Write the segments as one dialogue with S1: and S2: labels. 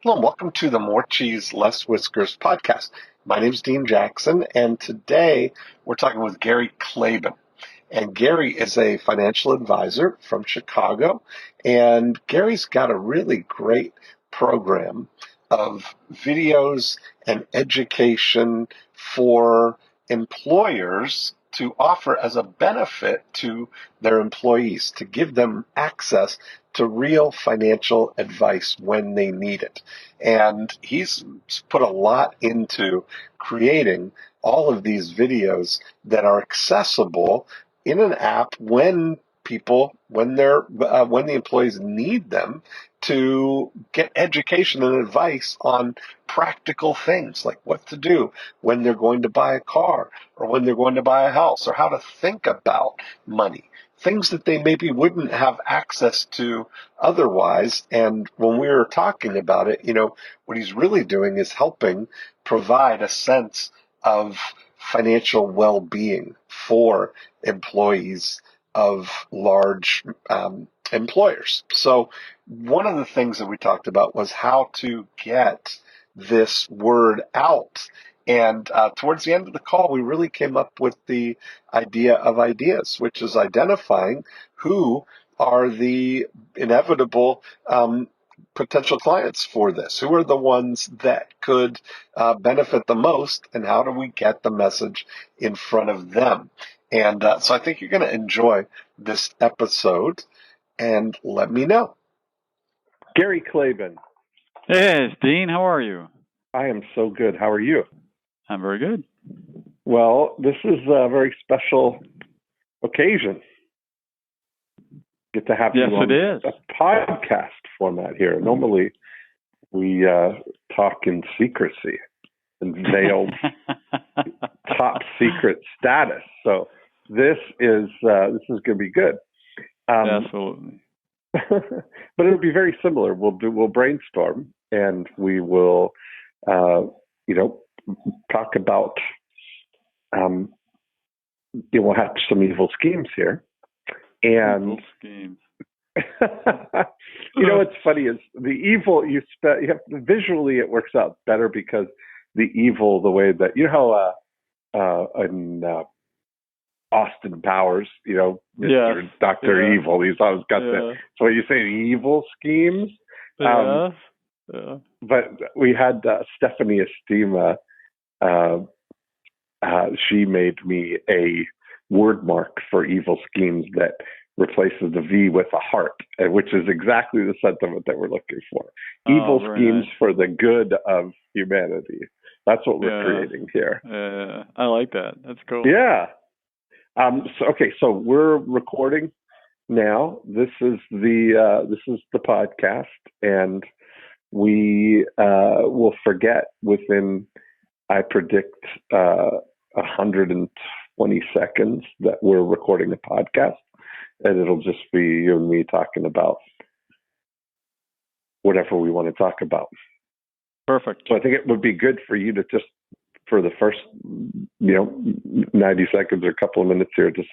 S1: Hello, and welcome to the More Cheese Less Whiskers podcast. My name is Dean Jackson, and today we're talking with Gary Klaben. And Gary is a financial advisor from Chicago, and Gary's got a really great program of videos and education for employers to offer as a benefit to their employees, to give them access to real financial advice when they need it. And he's put a lot into creating all of these videos that are accessible in an app when the employees need them to get education and advice on practical things like what to do when they're going to buy a car or when they're going to buy a house, or how to think about money, things that they maybe wouldn't have access to otherwise. And when we were talking about it, what he's really doing is helping provide a sense of financial well-being for employees of large employers. So one of the things that we talked about was how to get this word out. And towards the end of the call, we really came up with the idea of ideas, which is identifying who are the inevitable potential clients for this. Who are the ones that could benefit the most, and how do we get the message in front of them? And so I think you're going to enjoy this episode, and let me know.
S2: Gary Klaben.
S3: Hey, Dean. How are you?
S2: I am so good. How are you?
S3: I'm very good.
S2: Well, this is a very special occasion. Get to have you on a podcast format here. Normally, we talk in secrecy and veiled top secret status. So this is going to be good.
S3: Absolutely.
S2: But it'll be very similar. We'll brainstorm, and we will talk about we'll have some evil schemes here. And
S3: evil schemes.
S2: What's funny is the evil you have visually it works out better because the evil, the way that in Austin Powers, Mr. Dr. Evil, he's always got that. So what you say, evil schemes? But we had Stephanie Estima. She made me a word mark for evil schemes that replaces the V with a heart, which is exactly the sentiment that we're looking for. Evil schemes for the good of humanity. That's what we're creating here.
S3: I like that. That's cool.
S2: Yeah. So we're recording now. This is the podcast, and we will forget within, I predict, 120 seconds that we're recording a podcast, and it'll just be you and me talking about whatever we want to talk about.
S3: Perfect.
S2: So I think it would be good for you to just, for the first, 90 seconds or a couple of minutes here, just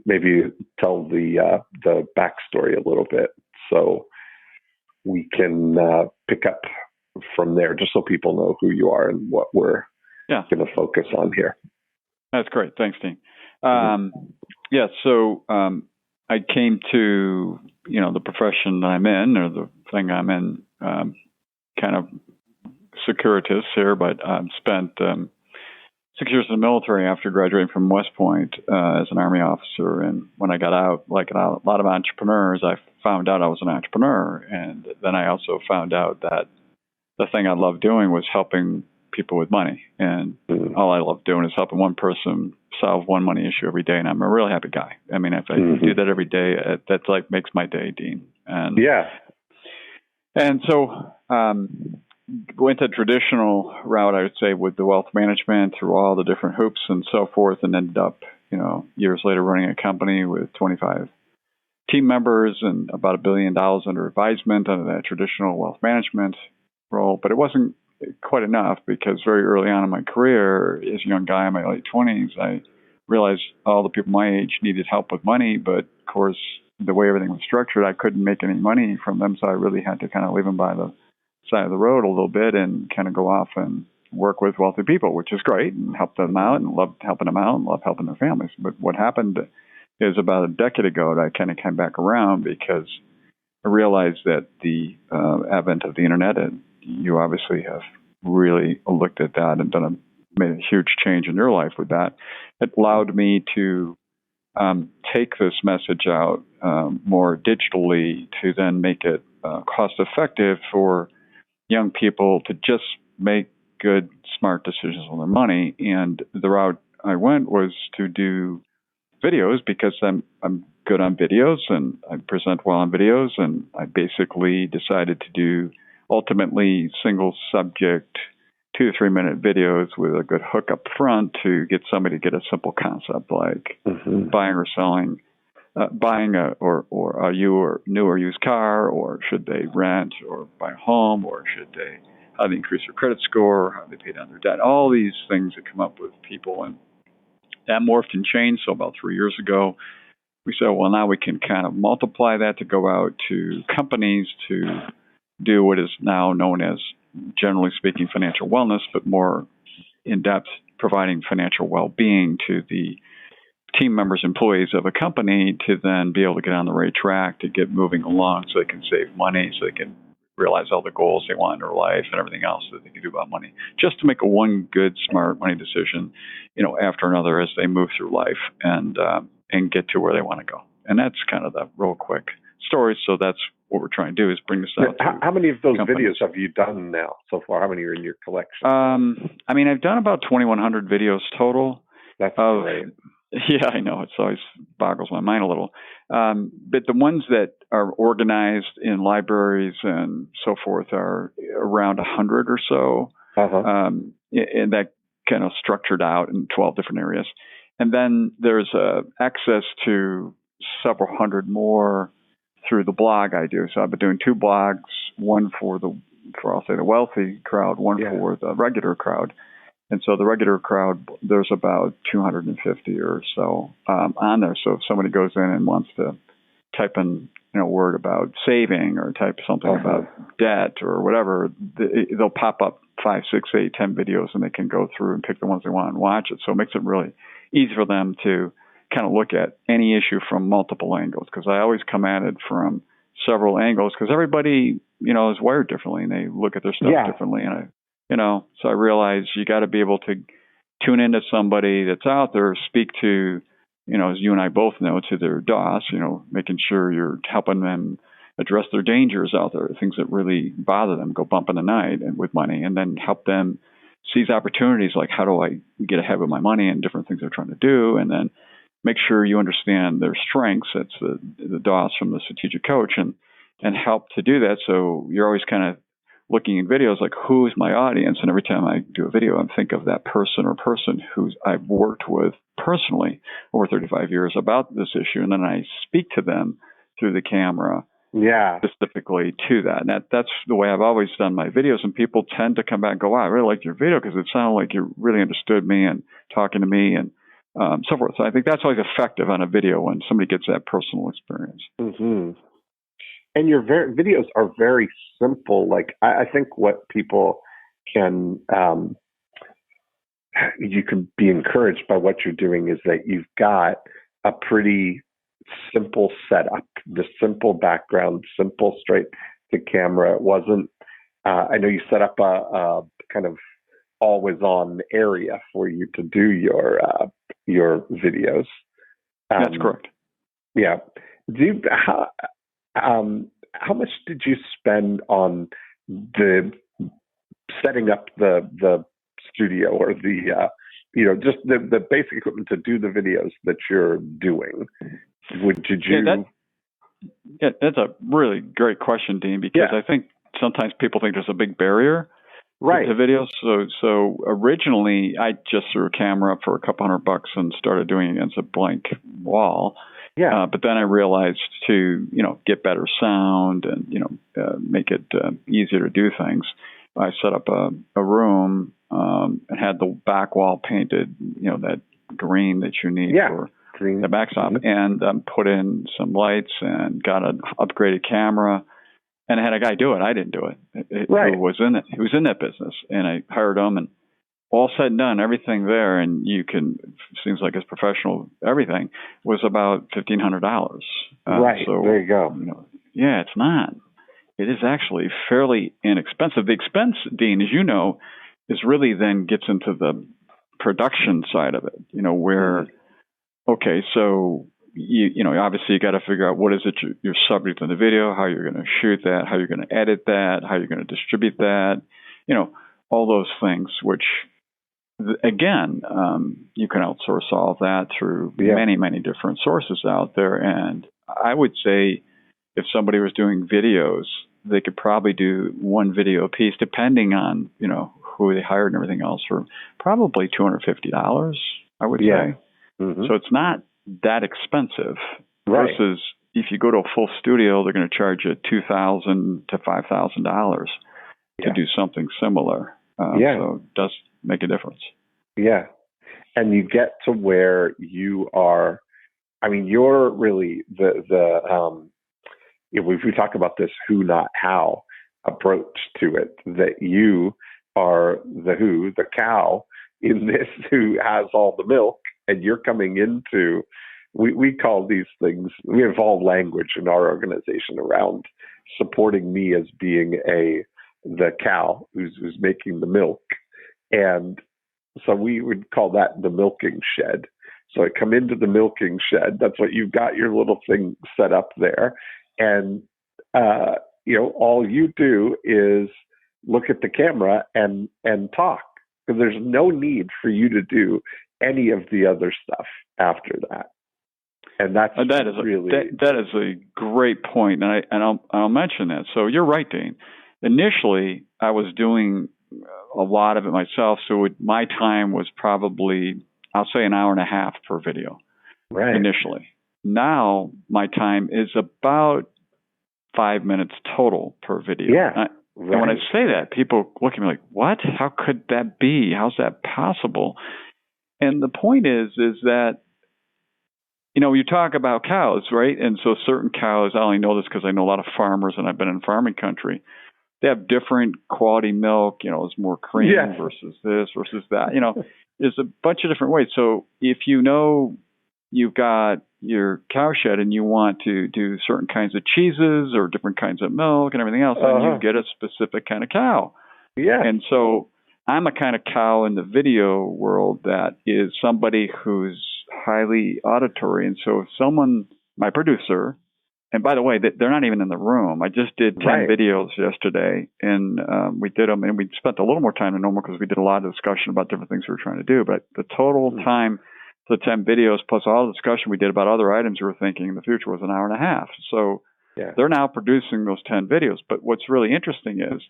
S2: maybe tell the backstory a little bit, so we can pick up from there, just so people know who you are and what we're going to focus on here.
S3: That's great. Thanks, Dean. So I came to, the profession that I'm in, or the thing I'm in, kind of circuitous here, but I've spent 6 years in the military after graduating from West Point as an Army officer. And when I got out, like a lot of entrepreneurs, I found out I was an entrepreneur. And then I also found out that the thing I loved doing was helping people with money. And all I love doing is helping one person solve one money issue every day. And I'm a really happy guy. I mean, if I do that every day, that's like makes my day, Dean. And And so went a traditional route, I would say, with the wealth management through all the different hoops and so forth, and ended up, years later running a company with 25 team members and about $1 billion under advisement under that traditional wealth management role. But it wasn't quite enough, because very early on in my career, as a young guy in my late 20s, I realized all the people my age needed help with money, but of course, the way everything was structured, I couldn't make any money from them, so I really had to kind of leave them by the side of the road a little bit and kind of go off and work with wealthy people, which is great, and help them out, and love helping them out, and love helping their families. But what happened is about a decade ago, I kind of came back around because I realized that the advent of the internet, and you obviously have really looked at that and made a huge change in your life with that. It allowed me to take this message out more digitally to then make it cost effective for young people to just make good, smart decisions on their money. And the route I went was to do videos because I'm good on videos and I present well on videos. And I basically decided to do ultimately single subject 2 to 3 minute videos with a good hook up front to get somebody to get a simple concept like buying or selling, buying a new or used car, or should they rent or buy a home, or should they, how they increase their credit score, how they pay down their debt, all these things that come up with people. And that morphed and changed. So about 3 years ago, we said, well, now we can kind of multiply that to go out to companies to do what is now known as, generally speaking, financial wellness, but more in-depth, providing financial well-being to the team members, employees of a company to then be able to get on the right track, to get moving along so they can save money, so they can realize all the goals they want in their life and everything else that they can do about money, just to make one good, smart money decision, after another as they move through life and get to where they want to go. And that's kind of the real quick story. So that's what we're trying to do, is bring this out.
S2: How many of those videos have you done now so far? How many are in your collection?
S3: I've done about 2,100 videos total.
S2: That's great.
S3: Yeah, I know. It always boggles my mind a little. But the ones that are organized in libraries and so forth are around 100 or so. And that kind of structured out in 12 different areas. And then there's access to several hundred more through the blog I do. So I've been doing 2 blogs, one for I'll say the wealthy crowd, one for the regular crowd. And so the regular crowd, there's about 250 or so on there. So if somebody goes in and wants to type in a word about saving or type something about debt or whatever, they'll pop up 5, 6, 8, 10 videos, and they can go through and pick the ones they want and watch it. So it makes it really easy for them to kind of look at any issue from multiple angles, because I always come at it from several angles, because everybody, is wired differently and they look at their stuff differently. And so I realize you got to be able to tune into somebody that's out there, speak to, as you and I both know, to their DOS, making sure you're helping them address their dangers out there, things that really bother them, go bump in the night and with money, and then help them seize opportunities like, how do I get ahead with my money and different things they're trying to do, and then make sure you understand their strengths. That's the DOS from the strategic coach, and help to do that. So you're always kind of looking at videos like, who's my audience? And every time I do a video, I think of that person or person who I've worked with personally over 35 years about this issue. And then I speak to them through the camera specifically to that. And that's the way I've always done my videos. And people tend to come back and go, wow, I really liked your video because it sounded like you really understood me and talking to me and so forth. So I think that's always effective on a video when somebody gets that personal experience.
S2: And your videos are very simple. Like, I think what people can, you can be encouraged by what you're doing is that you've got a pretty simple setup, the simple background, simple straight to camera. It wasn't, I know you set up a kind of always on area for you to do your videos.
S3: That's correct.
S2: Yeah. How much did you spend on the setting up the studio or the just the basic equipment to do the videos that you're doing?
S3: That's a really great question, Dean, because I think sometimes people think there's a big barrier to videos. So originally I just threw a camera up for a couple $100 and started doing it against a blank wall. But then I realized to, get better sound and, make it easier to do things. I set up a room and had the back wall painted, that green that you need for the backstop, and put in some lights and got an upgraded camera And I had a guy do it. I didn't do it.
S2: Right.
S3: Who was in it? Who was in that business? And I hired him, and all said and done, everything there, and seems like it's professional. Everything was about $1,500.
S2: Right. So there you go.
S3: Yeah, it's not. It is actually fairly inexpensive. The expense, Dean, as you know, is really then gets into the production side of it. Where okay, so. Obviously you got to figure out what is it you're subject to the video, how you're going to shoot that, how you're going to edit that, how you're going to distribute that, all those things, which again, you can outsource all of that through many, many different sources out there. And I would say if somebody was doing videos, they could probably do one video piece, depending on, who they hired and everything else, for probably $250, I would say. Mm-hmm. So it's not that expensive versus if you go to a full studio, they're going to charge you $2,000 to $5,000 to do something similar. So it does make a difference. Yeah.
S2: And you get to where you are. I mean, you're really if we talk about this who, not how approach to it, that you are the cow in this, who has all the milk. And you're coming into, we call these things, we have all language in our organization around supporting me as being the cow who's making the milk. And so we would call that the milking shed. So I come into the milking shed. That's what you've got your little thing set up there. And, all you do is look at the camera and talk. Because there's no need for you to do any of the other stuff after that. And that
S3: is a great point, and I'll mention that. So you're right, Dean. Initially, I was doing a lot of it myself, so my time was probably, I'll say, an hour and a half per video.
S2: Right.
S3: Initially. Now my time is about 5 minutes total per video.
S2: Yeah.
S3: And when I say that, people look at me like, what? How could that be? How's that possible? And the point is that, you talk about cows, right? And so certain cows, I only know this because I know a lot of farmers and I've been in farming country. They have different quality milk, it's more cream versus this versus that. There's a bunch of different ways. So if you've got your cow shed and you want to do certain kinds of cheeses or different kinds of milk and everything else, then you get a specific kind of cow.
S2: Yeah.
S3: And so I'm a kind of cow in the video world that is somebody who's highly auditory. And so if someone, my producer, and by the way, they're not even in the room. I just did 10 videos yesterday, and we did them, and we spent a little more time than normal because we did a lot of discussion about different things we were trying to do. But the total time for the 10 videos plus all the discussion we did about other items we were thinking in the future was an hour and a half. So they're now producing those 10 videos. But what's really interesting is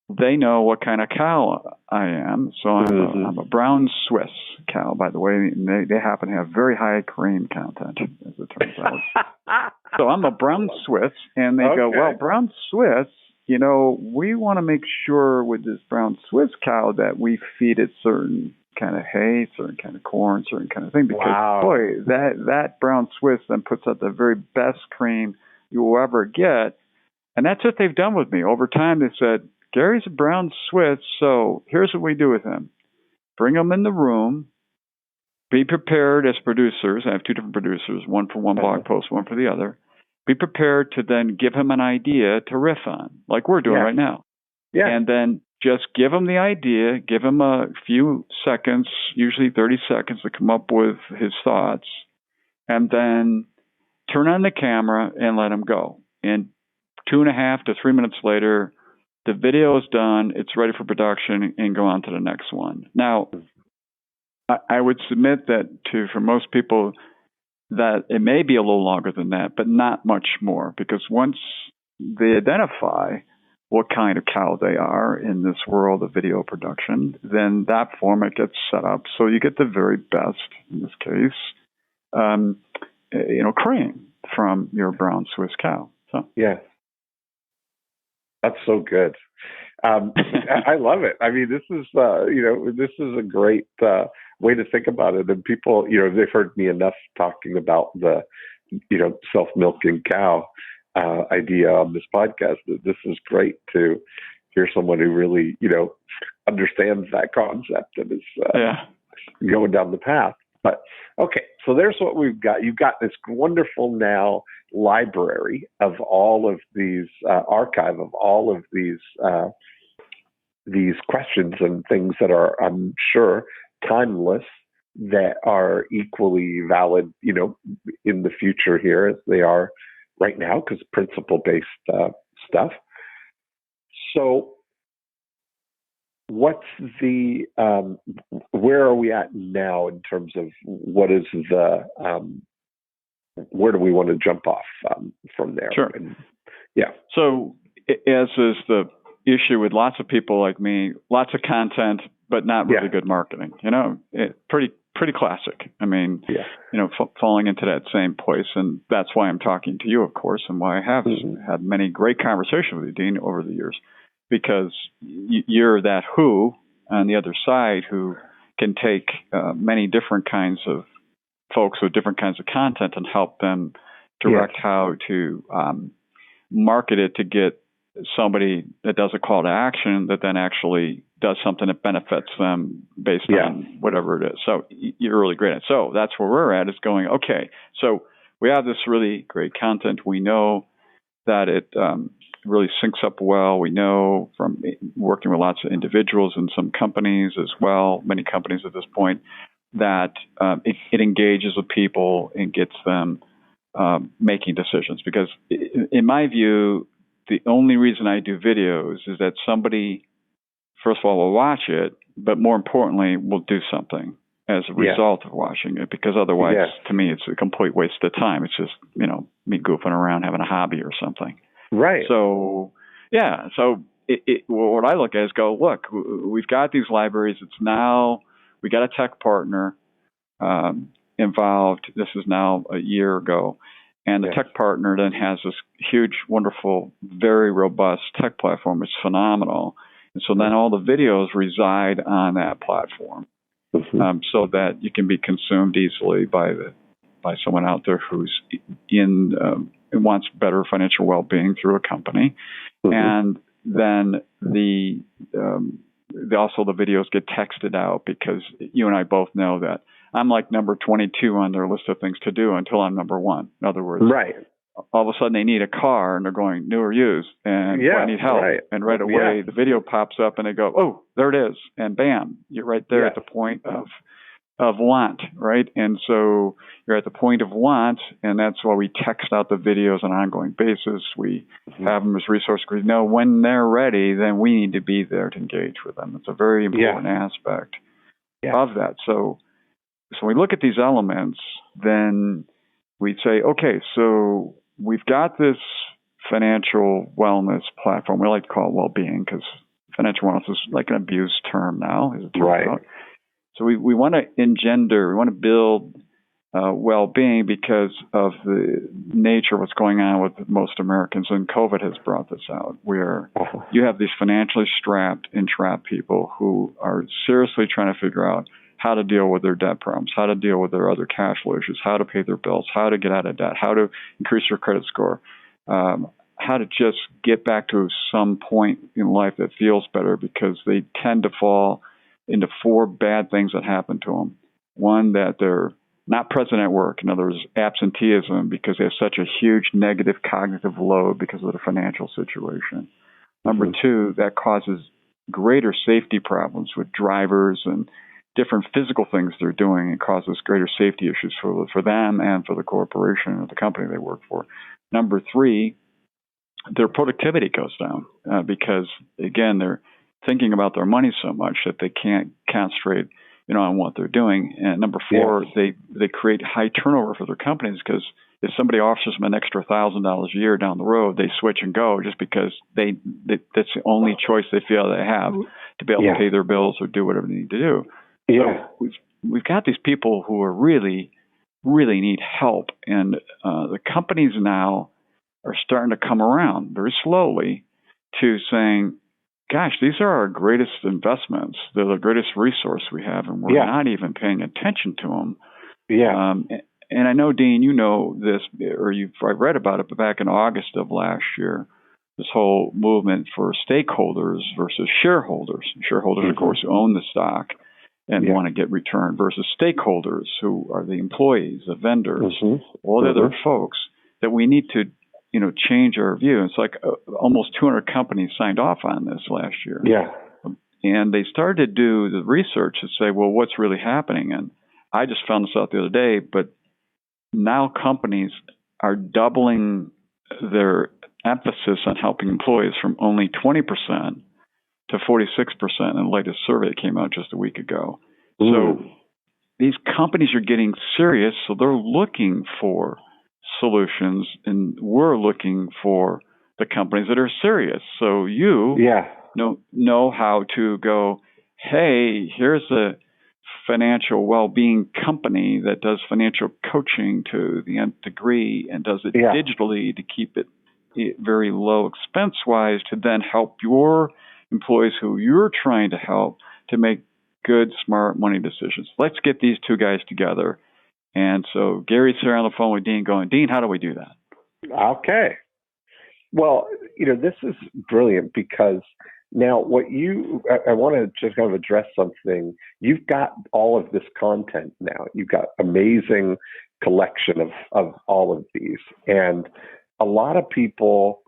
S3: they know what kind of cow I am. So I'm a brown Swiss cow, by the way. And they happen to have very high cream content, as it turns out. So I'm a brown Swiss, and they go, well, brown Swiss, we want to make sure with this brown Swiss cow that we feed it certain kind of hay, certain kind of corn, certain kind of thing. Because, boy, that brown Swiss then puts out the very best cream you will ever get. And that's what they've done with me. Over time, they said, Gary's a brown Swiss, so here's what we do with him. Bring him in the room. Be prepared as producers. I have two different producers, one for one blog post, one for the other. Be prepared to then give him an idea to riff on, like we're doing right now. Yeah. And then just give him the idea, give him a few seconds, usually 30 seconds, to come up with his thoughts, and then turn on the camera and let him go. And 2.5 to 3 minutes later, the video is done, it's ready for production, and go on to the next one. Now, I would submit that for most people that it may be a little longer than that, but not much more, because once they identify what kind of cow they are in this world of video production, then that format gets set up so you get the very best, in this case, cream from your brown Swiss cow. So
S2: yeah. That's so good. I love it. I mean, this is a great way to think about it. And people, they've heard me enough talking about the, self-milking cow. idea on this podcast. That this is great to hear someone who really, understands that concept and is going down the path. But okay, so there's what we've got. You've got this wonderful now library of all of these archive of all of these questions and things that are, I'm sure, timeless, that are equally valid, in the future here as they are right now, because principle-based stuff. So what's the, where are we at now in terms of what is the, where do we want to jump off from there?
S3: Sure.
S2: And,
S3: So as is the issue with lots of people like me, lots of content, but not really good marketing, pretty classic. I mean, falling into that same place. And that's why I'm talking to you, of course, and why I have had many great conversations with you, Dean, over the years, because you're that who on the other side who can take many different kinds of folks with different kinds of content and help them direct how to market it to get somebody that does a call to action that then actually does something that benefits them based on whatever it is. So you're really great at it. So that's where we're at, is going, okay, so we have this really great content. We know that it really syncs up well. We know from working with lots of individuals and some companies as well, many companies at this point, that it engages with people and gets them making decisions. Because in my view, the only reason I do videos is that somebody, first of all, will watch it, but more importantly, will do something as a result of watching it. Because otherwise, to me, it's a complete waste of time. It's just, me goofing around, having a hobby or something.
S2: Right.
S3: So, So what I look at is look, we've got these libraries. It's now, we got a tech partner involved. This is now a year ago. And the tech partner then has this huge, wonderful, very robust tech platform. It's phenomenal. And so then all the videos reside on that platform, so that you can be consumed easily by someone out there who's wants better financial well-being through a company. And then also the videos get texted out, because you and I both know that I'm like number 22 on their list of things to do until I'm number 1. In other words, all of a sudden they need a car and they're going, new or used, and I need help. And right away the video pops up and they go, oh, there it is. And bam, you're right there at the point of want, right? And so you're at the point of want, and that's why we text out the videos on an ongoing basis. We have them as resources. We know when they're ready, then we need to be there to engage with them. It's a very important aspect of that. So we look at these elements, then we'd say, okay, so we've got this financial wellness platform. We like to call it well-being, because financial wellness is like an abused term now, as it turns out. So we want to build well-being because of the nature of what's going on with most Americans, and COVID has brought this out, where you have these financially strapped, entrapped people who are seriously trying to figure out how to deal with their debt problems, how to deal with their other cash flow issues, how to pay their bills, how to get out of debt, how to increase their credit score, how to just get back to some point in life that feels better, because they tend to fall into 4 bad things that happen to them. One, that they're not present at work. In other words, absenteeism, because they have such a huge negative cognitive load because of the financial situation. Number 2, that causes greater safety problems with drivers and different physical things they're doing. It causes greater safety issues for them and for the corporation or the company they work for. Number 3, their productivity goes down because, again, they're thinking about their money so much that they can't concentrate, on what they're doing. And number 4, they create high turnover for their companies, because if somebody offers them an extra $1,000 a year down the road, they switch and go just because that's the only choice they feel they have to be able to pay their bills or do whatever they need to do. So we've got these people who are really, really need help, and the companies now are starting to come around very slowly to saying, gosh, these are our greatest investments. They're the greatest resource we have, and we're not even paying attention to them. and I know, Dean, you know this, or I've read about it, but back in August of last year, this whole movement for stakeholders versus shareholders. Shareholders, of course, who own the stock and want to get return, versus stakeholders, who are the employees, the vendors, all the other folks, that we need to, change our view. It's like almost 200 companies signed off on this last year.
S2: Yeah.
S3: And they started to do the research to say, well, what's really happening? And I just found this out the other day, but now companies are doubling their emphasis on helping employees from only 20% to 46% in the latest survey that came out just a week ago. So these companies are getting serious, so they're looking for solutions, and we're looking for the companies that are serious. So you know how to go, hey, here's a financial well-being company that does financial coaching to the nth degree and does it digitally to keep it very low expense-wise, to then help your employees who you're trying to help to make good, smart money decisions. Let's get these two guys together. And so Gary's here on the phone with Dean going, Dean, how do we do that?
S2: Okay. Well, this is brilliant, because now I want to just kind of address something. You've got all of this content now. You've got amazing collection of all of these. And a lot of people,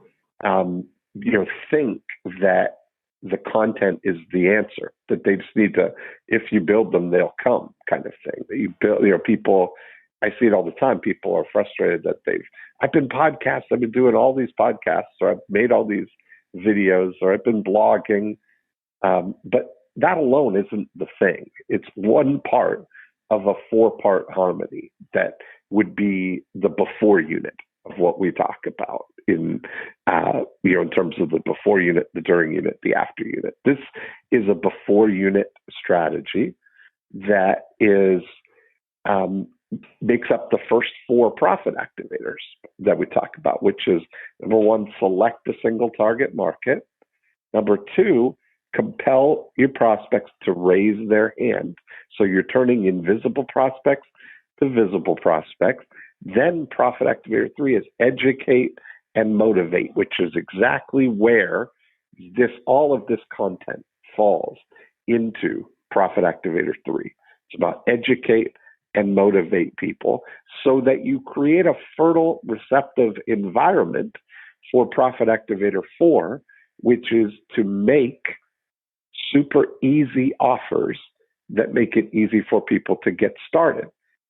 S2: think that the content is the answer, that they just need to, if you build them, they'll come kind of thing. That you build, people, I see it all the time. People are frustrated that I've been doing all these podcasts, or I've made all these videos, or I've been blogging. But that alone isn't the thing. It's one part of a 4-part harmony that would be the before unit of what we talk about in terms of the before unit, the during unit, the after unit. This is a before unit strategy that is makes up the first 4 profit activators that we talk about, which is, number 1, select a single target market. Number 2, compel your prospects to raise their hand. So you're turning invisible prospects to visible prospects. Then profit activator 3 is educate and motivate, which is exactly where all of this content falls into profit activator 3. It's about educate and motivate people so that you create a fertile, receptive environment for profit activator 4, which is to make super easy offers that make it easy for people to get started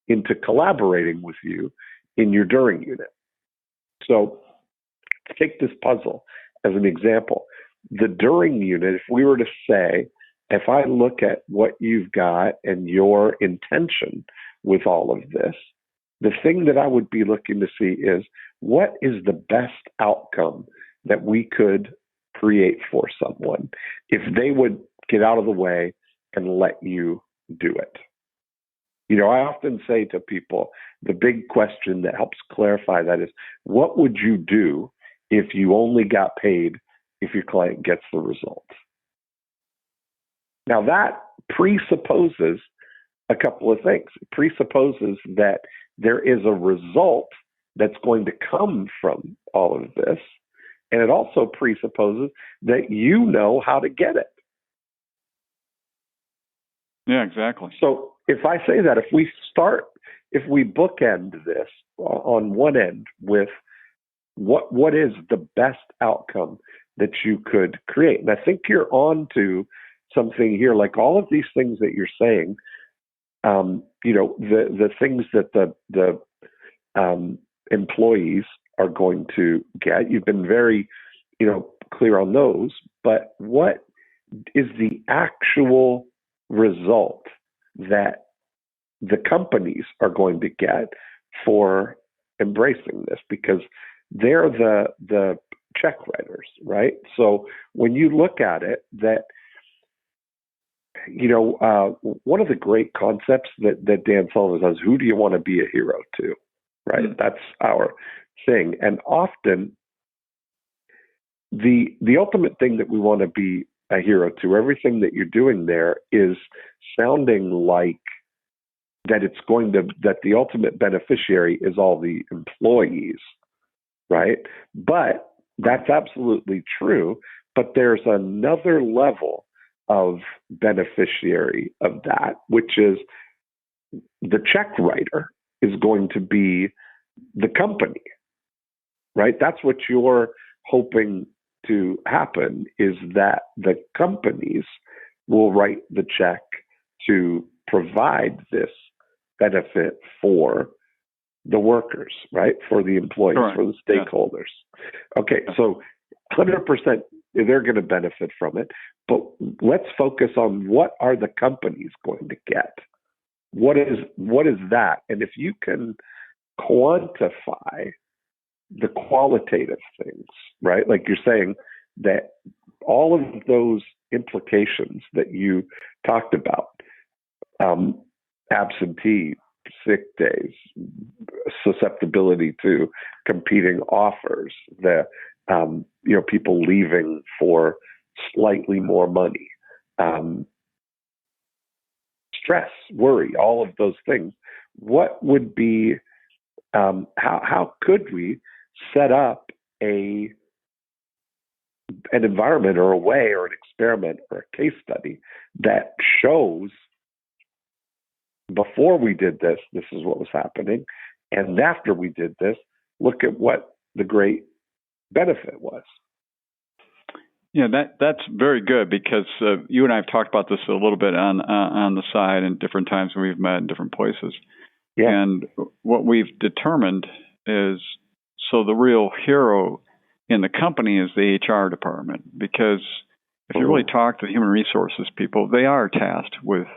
S2: into collaborating with you in your during unit. So take this puzzle as an example. The during unit, if we were to say, if I look at what you've got and your intention with all of this, the thing that I would be looking to see is, what is the best outcome that we could create for someone if they would get out of the way and let you do it? I often say to people, the big question that helps clarify that is, what would you do if you only got paid if your client gets the result? Now, that presupposes a couple of things. It presupposes that there is a result that's going to come from all of this. And it also presupposes that you know how to get it.
S3: Yeah, exactly.
S2: So if I say that, if we bookend this on one end with what is the best outcome that you could create, and I think you're on to something here, like all of these things that you're saying, the things that the employees are going to get, you've been very, clear on those, but what is the actual result that the companies are going to get for embracing this? Because they're the check writers, right? So when you look at it, that one of the great concepts that Dan Sullivan says, who do you want to be a hero to, right? Mm-hmm. That's our thing. And often the ultimate thing that we want to be a hero to, everything that you're doing there is sounding like that the ultimate beneficiary is all the employees, right? But that's absolutely true. But there's another level of beneficiary of that, which is the check writer is going to be the company, right? That's what you're hoping to happen, is that the companies will write the check to provide this benefit for the workers, right? For the employees,
S3: Correct.
S2: For the stakeholders. Yeah. Okay, so 100% they're going to benefit from it, but let's focus on what are the companies going to get? What is that? And if you can quantify the qualitative things, right? Like you're saying that all of those implications that you talked about, absentee, sick days, susceptibility to competing offers, the people leaving for slightly more money, stress, worry, all of those things. What would be how could we set up an environment or a way or an experiment or a case study that shows before we did this is what was happening, and after we did this, look at what the great benefit was.
S3: Yeah, that's very good, because you and I have talked about this a little bit on the side and different times when we've met in different places. Yeah. And what we've determined is, so the real hero in the company is the HR department, because if you really talk to the human resources people, they are tasked with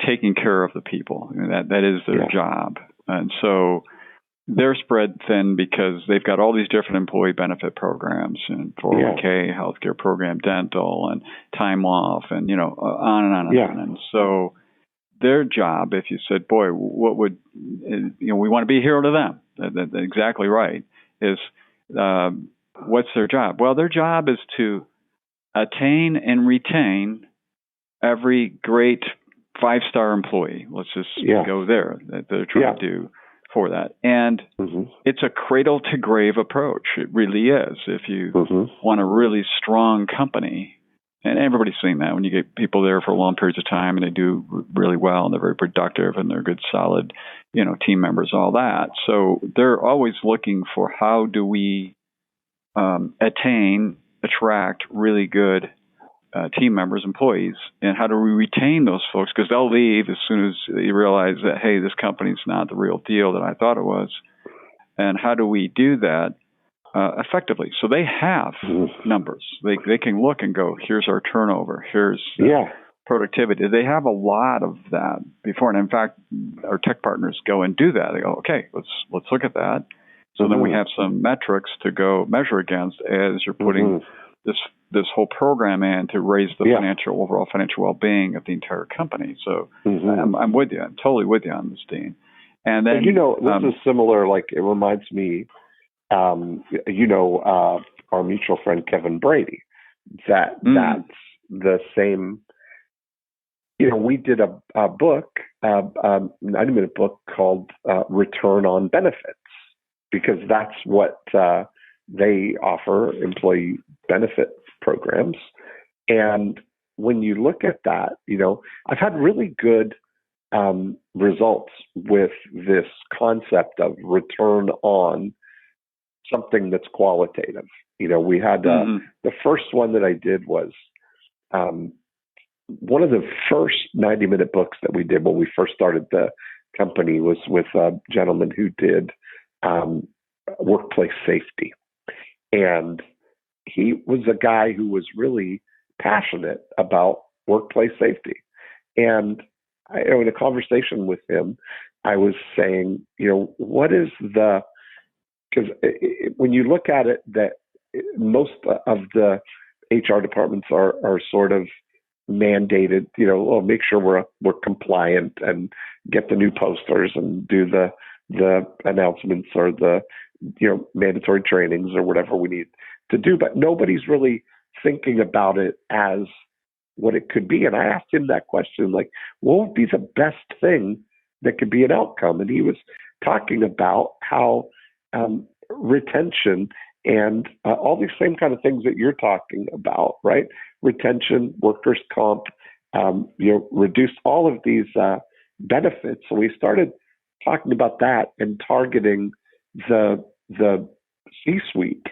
S3: taking care of the people. I mean, that is their job. And so they're spread thin because they've got all these different employee benefit programs, and 401k, healthcare program, dental, and time off, and on and on and on. And so their job, if you said, boy, what would we want to be a hero to them? That's exactly right. Is what's their job? Well, their job is to attain and retain every great 5-star employee. Let's just go there, that they're trying to do for that. And it's a cradle to grave approach. It really is. If you want a really strong company, and everybody's seen that when you get people there for long periods of time and they do really well and they're very productive and they're good, solid, team members, all that. So they're always looking for, how do we attract really good team members, employees, and how do we retain those folks? Because they'll leave as soon as they realize that, hey, this company's not the real deal that I thought it was. And how do we do that effectively? So they have numbers. They can look and go, here's our turnover, here's productivity. They have a lot of that before. And in fact, our tech partners go and do that. They go, okay, let's look at that. So then we have some metrics to go measure against as you're putting this whole program in to raise the overall financial well-being of the entire company. So I'm with you. I'm totally with you on this, Dean. And then
S2: this is similar. Like, it reminds me, our mutual friend Kevin Brady. That's the same. We did a book, 90-minute book called Return on Benefits, because that's what they offer, employee benefit programs. And when you look at that, I've had really good results with this concept of return on something that's qualitative. We had the first one that I did was one of the first 90-minute books that we did when we first started the company was with a gentleman who did workplace safety. And he was a guy who was really passionate about workplace safety. And in a conversation with him, I was saying, what is because when you look at it, that most of the HR departments are sort of mandated, make sure we're compliant and get the new posters and do the announcements or the mandatory trainings or whatever we need to do, but nobody's really thinking about it as what it could be. And I asked him that question, like, what would be the best thing that could be an outcome. And he was talking about how retention and all these same kind of things that you're talking about, right? Retention, workers' comp, reduce all of these benefits. So we started talking about that and targeting the C-suite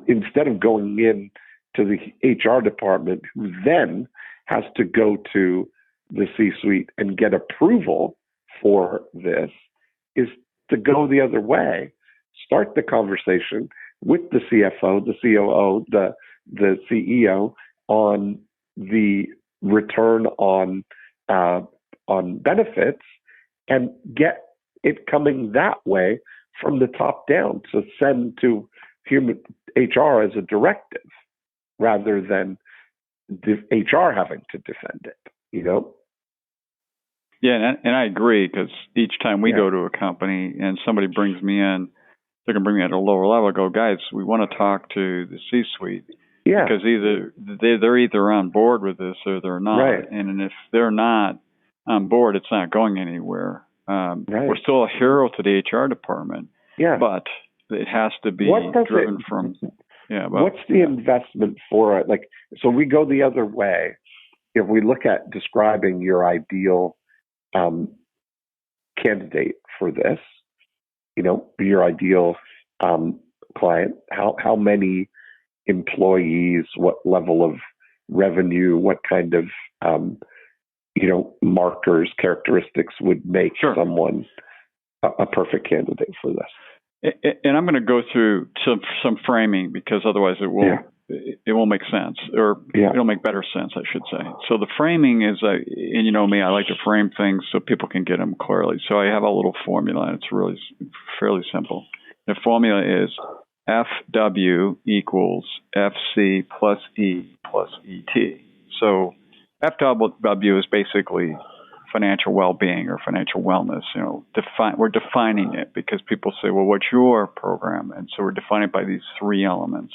S2: instead of going in to the HR department, who then has to go to the C-suite and get approval for this, is to go the other way. Start the conversation with the CFO, the COO, the CEO on the return on benefits, and get it coming that way from the top down. So send to human HR as a directive rather than the HR having to defend it,
S3: Yeah, and I agree, because each time we go to a company and somebody brings me in, they're going to bring me at a lower level. I go, guys, we want to talk to the C-suite.
S2: Yeah.
S3: Because they're either on board with this or they're not.
S2: Right.
S3: And if they're not on board, it's not going anywhere.
S2: Right.
S3: We're still a hero to the HR department.
S2: Yeah.
S3: But it has to be driven from. Yeah.
S2: What's the investment for it? Like, so we go the other way. If we look at describing your ideal candidate for this, your ideal client, how many employees, what level of revenue, what kind of markers, characteristics would make someone a perfect candidate for this?
S3: And I'm going to go through some framing, because otherwise it won't make sense, or it'll make better sense, I should say. So the framing is, and you know me, I like to frame things so people can get them clearly. So I have a little formula, and it's really fairly simple. The formula is FW equals FC plus E plus ET. So FW is basically financial well-being or financial wellness. We're defining it because people say, well, what's your program? And so we're defining it by these three elements.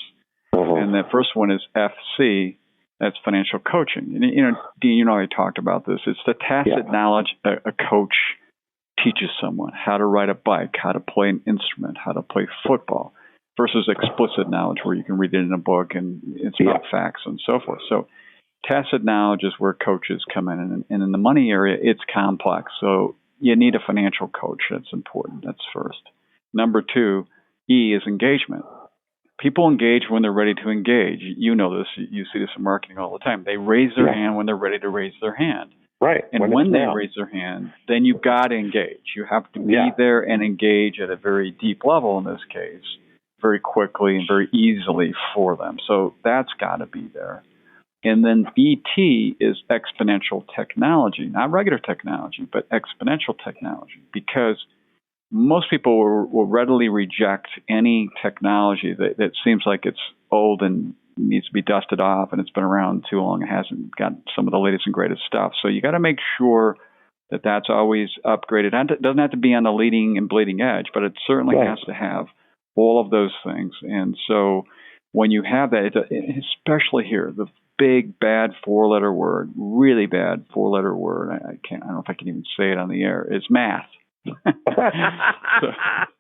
S3: And the first one is FC. That's financial coaching. And, Dean, I talked about this. It's the tacit knowledge a coach teaches someone: how to ride a bike, how to play an instrument, how to play football, versus explicit knowledge where you can read it in a book and it's about facts and so forth. So tacit knowledge is where coaches come in. And in the money area, it's complex. So you need a financial coach. That's important. That's first. Number two, E is engagement. People engage when they're ready to engage. You know this. You see this in marketing all the time. They raise their hand when they're ready to raise their hand.
S2: Right.
S3: And when they raise their hand, then you've got to engage. You have to be there and engage at a very deep level in this case, very quickly and very easily for them. So that's got to be there. And then ET is exponential technology, not regular technology, but exponential technology, because most people will readily reject any technology that seems like it's old and needs to be dusted off and it's been around too long. It hasn't got some of the latest and greatest stuff. So you got to make sure that that's always upgraded. It doesn't have to be on the leading and bleeding edge, but it certainly has to have all of those things. And so when you have that, especially here, the big bad four-letter word, really bad four-letter word, I don't know if I can even say it on the air, is math. So,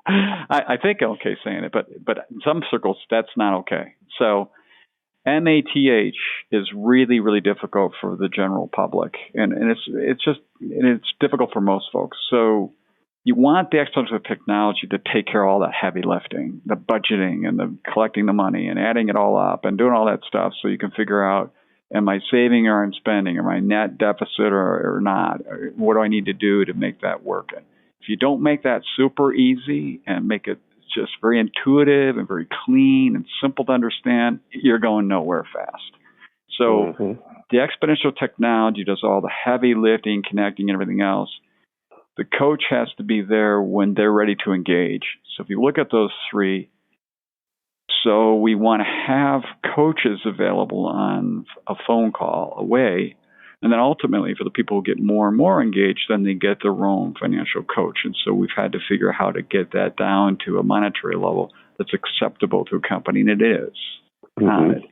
S3: I think I'm okay saying it, but in some circles that's not okay. So MATH is really, really difficult for the general public, and it's difficult for most folks. So you want the exponential technology to take care of all that heavy lifting, the budgeting and the collecting the money and adding it all up and doing all that stuff, so you can figure out, am I saving or I'm spending? Am I net deficit or not? What do I need to do to make that work? If you don't make that super easy and make it just very intuitive and very clean and simple to understand, you're going nowhere fast. So the exponential technology does all the heavy lifting, connecting, and everything else. The coach has to be there when they're ready to engage. So if you look at those three, so we want to have coaches available on a phone call away. And then ultimately, for the people who get more and more engaged, then they get their own financial coach. And so we've had to figure out how to get that down to a monetary level that's acceptable to a company, and it is.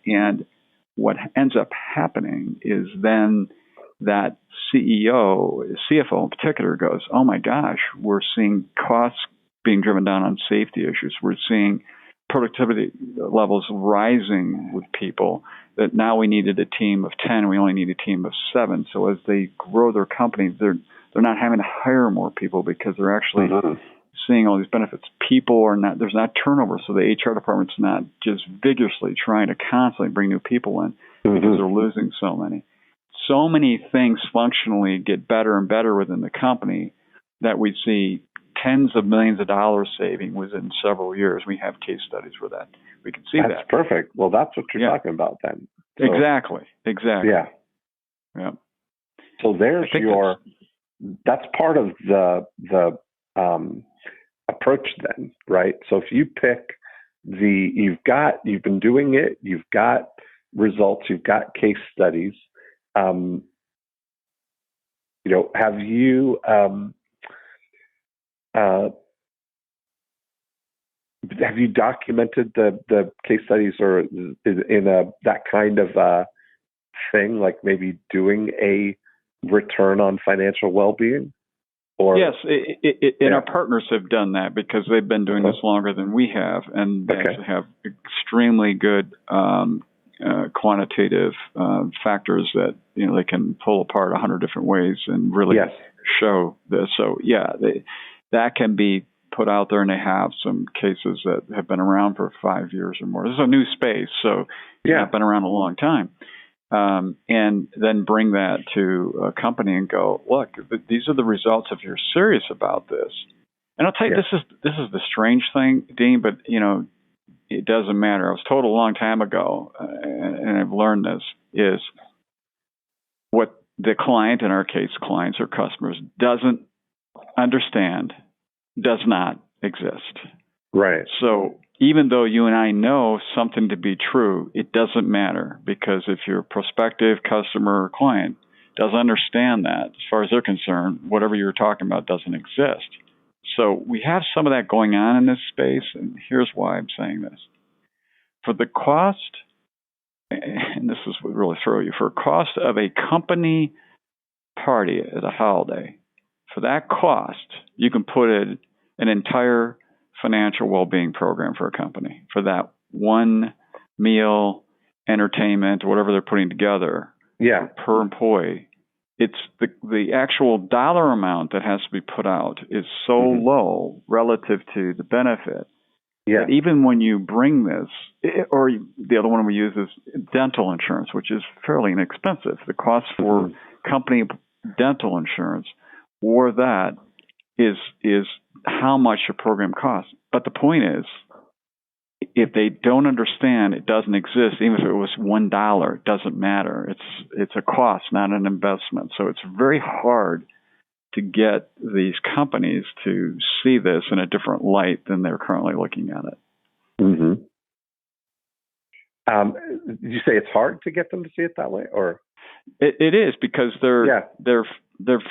S3: And what ends up happening is then that CFO in particular goes, oh my gosh, we're seeing costs being driven down on safety issues. We're seeing productivity levels rising with people, that now we needed a team of 10, we only need a team of 7. So as they grow their companies, they're not having to hire more people because they're actually seeing all these benefits. There's not turnover, so the HR department's not just vigorously trying to constantly bring new people in because they're losing so many. So many things functionally get better and better within the company that we see tens of millions of dollars saving within several years. We have case studies where that we can see that.
S2: That's perfect. Well, that's what you're talking about then. So,
S3: Exactly. Yeah.
S2: So there's that's part of the approach then, right? So if you pick you've been doing it, you've got results, you've got case studies. Have you documented the case studies or in that kind of thing, like maybe doing a return on financial well-being?
S3: Yes, and our partners have done that because they've been doing this longer than we have, and they actually have extremely good quantitative factors that they can pull apart 100 different ways and really show this. So that can be put out there, and they have some cases that have been around for 5 years or more. This is a new space, so it's not been around a long time. And then bring that to a company and go, look, these are the results if you're serious about this. And I'll tell you, this is the strange thing, Dean, but it doesn't matter. I was told a long time ago, and I've learned this, is what the client, in our case, clients or customers, doesn't understand does not exist.
S2: Right.
S3: So even though you and I know something to be true, it doesn't matter, because if your prospective customer or client doesn't understand that, as far as they're concerned, whatever you're talking about doesn't exist. So we have some of that going on in this space, and here's why I'm saying this. For the cost, and this is what really throw you, for a cost of a company party at a holiday, for that cost, you can put in an entire financial well-being program for a company for that one meal, entertainment, whatever they're putting together per employee. It's the actual dollar amount that has to be put out is so low relative to the benefit. Yeah. That even when you bring this, or the other one we use is dental insurance, which is fairly inexpensive. The cost for company dental insurance or that is how much your program costs. But the point is, if they don't understand it doesn't exist, even if it was $1, it doesn't matter. It's a cost, not an investment. So it's very hard to get these companies to see this in a different light than they're currently looking at it.
S2: Mm-hmm. Did you say it's hard to get them to see it that way, or
S3: it is, because they're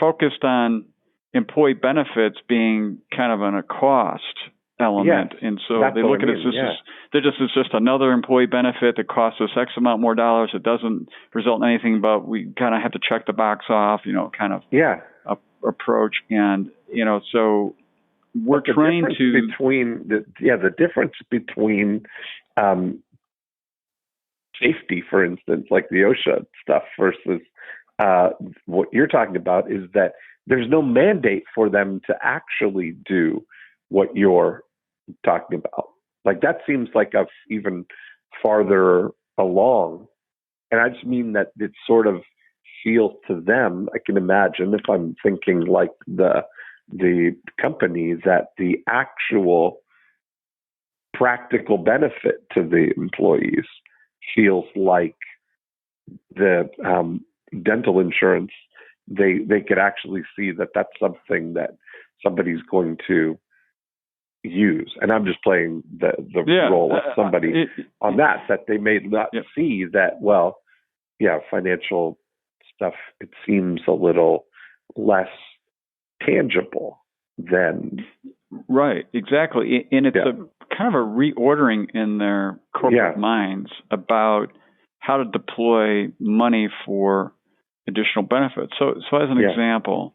S3: focused on employee benefits being kind of a cost element, and so they look at it as it's just another employee benefit that costs us X amount more dollars. It doesn't result in anything, but we kind of have to check the box off, approach, and so we're trying to
S2: the difference between safety, for instance, like the OSHA stuff versus what you're talking about, is that there's no mandate for them to actually do what you're talking about. Like, that seems like a even farther along. And I just mean that it sort of feels to them, I can imagine, if I'm thinking like the company, that the actual practical benefit to the employees feels like the dental insurance. They could actually see that that's something that somebody's going to use. And I'm just playing the role of somebody on that they may not see that, financial stuff, it seems a little less tangible than.
S3: Right, exactly. And it's a kind of a reordering in their corporate minds about how to deploy money for additional benefits. So as an example,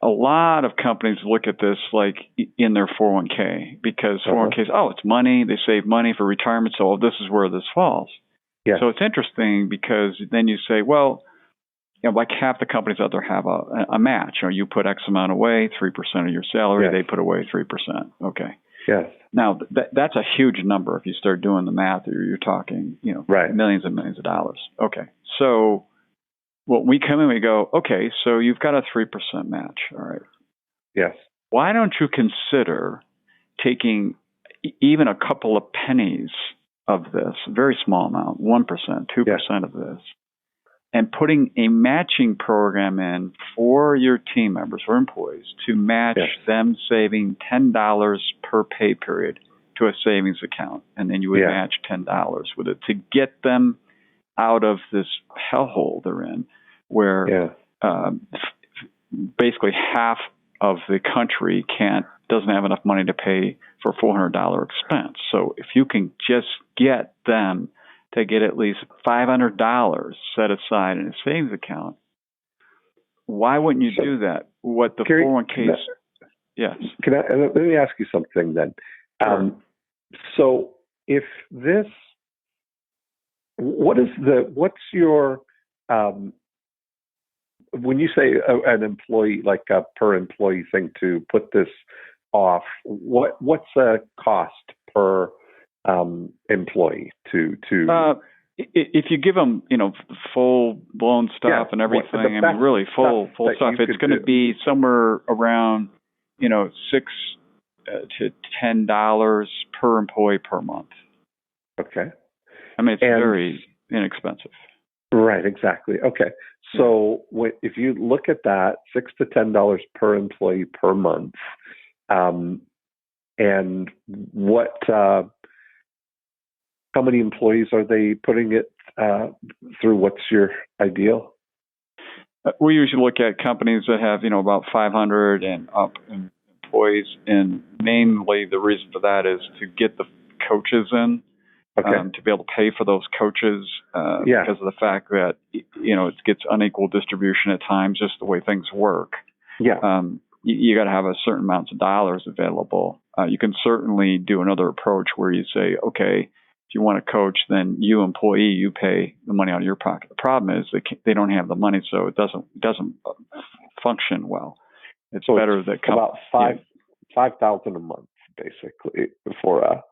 S3: a lot of companies look at this like in their 401k, because 401ks, it's money. They save money for retirement. So this is where this falls.
S2: Yeah.
S3: So it's interesting, because then you say, well, like half the companies out there have a match. You put X amount away, 3% of your salary, they put away 3%. Okay.
S2: Yes.
S3: Now, that's a huge number. If you start doing the math, you're talking, millions and millions of dollars. Okay. So well, we come in, we go, okay, so you've got a 3% match. All right.
S2: Yes.
S3: Why don't you consider taking even a couple of pennies of this, a very small amount, 1%, 2% of this, and putting a matching program in for your team members or employees to match them saving $10 per pay period to a savings account. And then you would match $10 with it to get them out of this hellhole they're in, where basically half of the country doesn't have enough money to pay for a $400 expense. So if you can just get them to get at least $500 set aside in a savings account, why wouldn't you do that? What the 401ks? Yes.
S2: Let me ask you something then.
S3: Sure.
S2: So if this, what's your, when you say an employee, like a per employee thing to put this off, what's the cost per employee to
S3: if you give them full blown stuff and everything, really full stuff, it's going to be somewhere around $6 to $10 per employee per month.
S2: Okay.
S3: It's very inexpensive.
S2: Right, exactly. Okay. So if you look at that, $6 to $10 per employee per month, and what how many employees are they putting it through? What's your ideal?
S3: We usually look at companies that have, about 500 and up employees, and mainly the reason for that is to get the coaches in, to be able to pay for those coaches, because of the fact that, it gets unequal distribution at times, just the way things work.
S2: Yeah.
S3: You got to have a certain amount of dollars available. You can certainly do another approach where you say, okay, if you want a coach, then you employee, you pay the money out of your pocket. The problem is they don't have the money, so it doesn't function well. It's so better that
S2: about $5,000 a month, basically, for a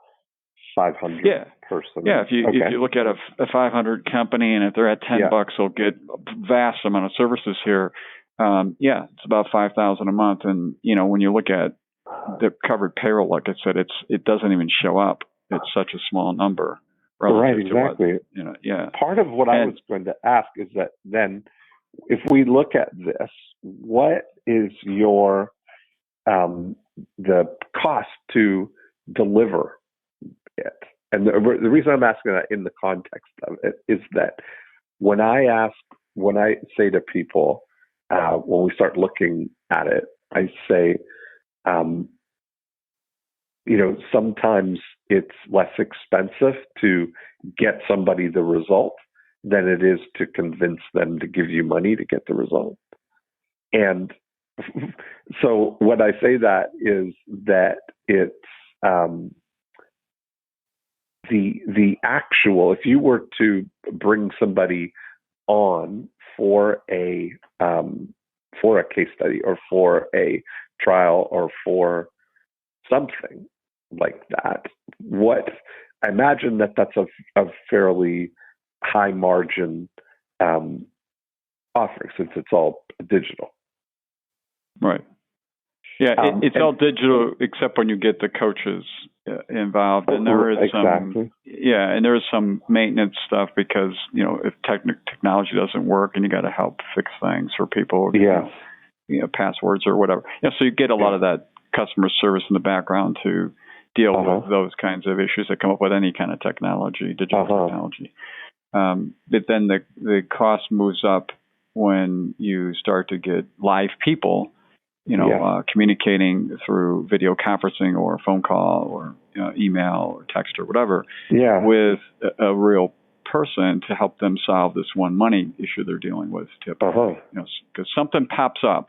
S2: 500 person.
S3: Yeah, if you look at a 500 company, and if they're at $10, they'll get a vast amount of services here. It's about $5,000 a month, and when you look at the covered payroll, like I said, it doesn't even show up. It's such a small number.
S2: Right, exactly. Part of what I was going to ask is that then, if we look at this, what is your the cost to deliver it? And the reason I'm asking that in the context of it is that when I say to people, when we start looking at it, I say, sometimes it's less expensive to get somebody the result than it is to convince them to give you money to get the result. And so when I say that is that it's the actual, if you were to bring somebody on for a case study or for a trial or for something like that, I imagine that's a fairly high margin offering, since it's all digital.
S3: Right. Yeah, it's all digital except when you get the coaches involved, and there is and there is some maintenance stuff, because if technology doesn't work and you got to help fix things for people, passwords or whatever. So you get a lot of that customer service in the background to deal with those kinds of issues that come up with any kind of technology, digital technology. But then the cost moves up when you start to get live people, communicating through video conferencing or phone call or email or text or whatever, with a real person to help them solve this one money issue they're dealing with. Typically, because something pops up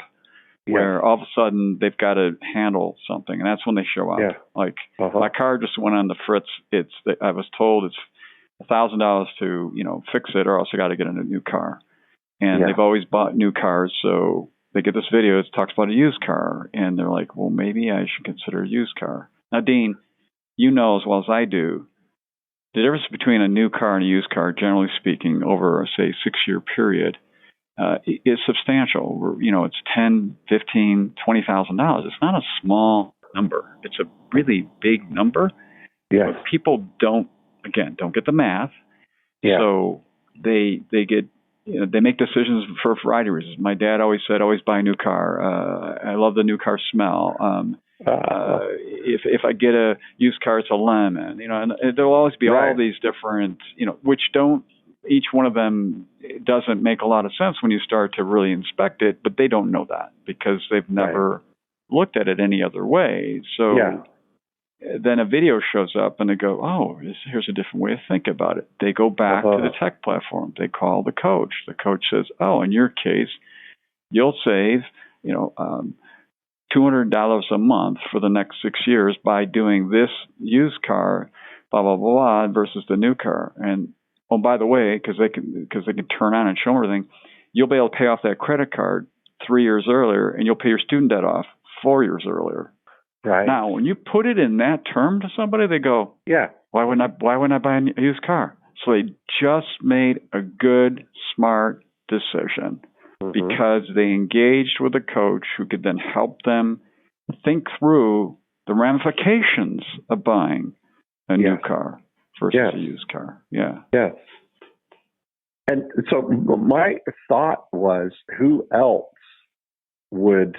S3: where all of a sudden they've got to handle something, and that's when they show up. Yeah. Like my car just went on the fritz. I was told it's $1,000 to fix it, or else I got to get a new car. And they've always bought new cars, so they get this video. It talks about a used car, and they're like, "Well, maybe I should consider a used car." Now, Dean, you know as well as I do, the difference between a new car and a used car, generally speaking, over say 6-year period, is substantial. It's $10,000, $15,000, $20,000. It's not a small number. It's a really big number. Yeah. But people don't get the math. Yeah. So they get they make decisions for a variety of reasons. My dad always said, always buy a new car. I love the new car smell. If I get a used car, it's a lemon. And there'll always be all these different, which don't. Each one of them doesn't make a lot of sense when you start to really inspect it, but they don't know that because they've never looked at it any other way. So then a video shows up and they go, oh, here's a different way to think about it. They go back to the tech platform. They call the coach. The coach says, oh, in your case, you'll save, $200 a month for the next 6 years by doing this used car, blah, blah, blah, versus the new car. And oh, by the way, because they can turn on and show everything, you'll be able to pay off that credit card 3 years earlier, and you'll pay your student debt off 4 years earlier. Right. Now, when you put it in that term to somebody, they go, "Yeah, why wouldn't I buy a used car?" So they just made a good, smart decision because they engaged with a coach who could then help them think through the ramifications of buying a new car versus a used car. Yeah. Yes.
S2: And so my thought was, who else would,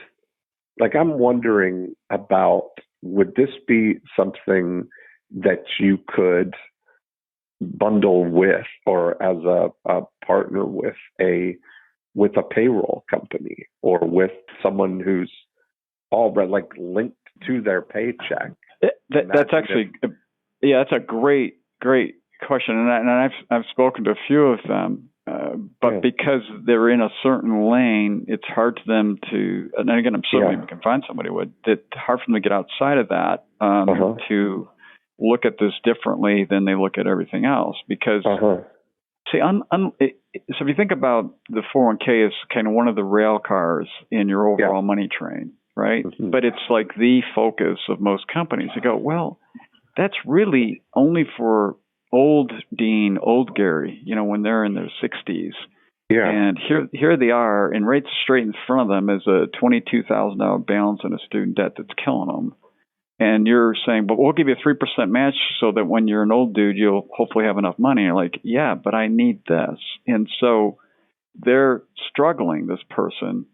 S2: I'm wondering about, would this be something that you could bundle with, or as a partner with a payroll company, or with someone who's already linked to their paycheck?
S3: That's actually, that's a great question, and I've spoken to a few of them, but because they're in a certain lane, it's hard to them to. And again, I'm certainly we can find somebody it's hard for them to get outside of that to look at this differently than they look at everything else. Because see, so if you think about the 401k as kind of one of the rail cars in your overall money train, right? But it's like the focus of most companies. You go, well, that's really only for old Dean, old Gary, when they're in their 60s. Yeah. And here they are, and right straight in front of them is a $22,000 balance in a student debt that's killing them. And you're saying, but we'll give you a 3% match so that when you're an old dude, you'll hopefully have enough money. And you're like, yeah, but I need this. And so they're struggling, this person,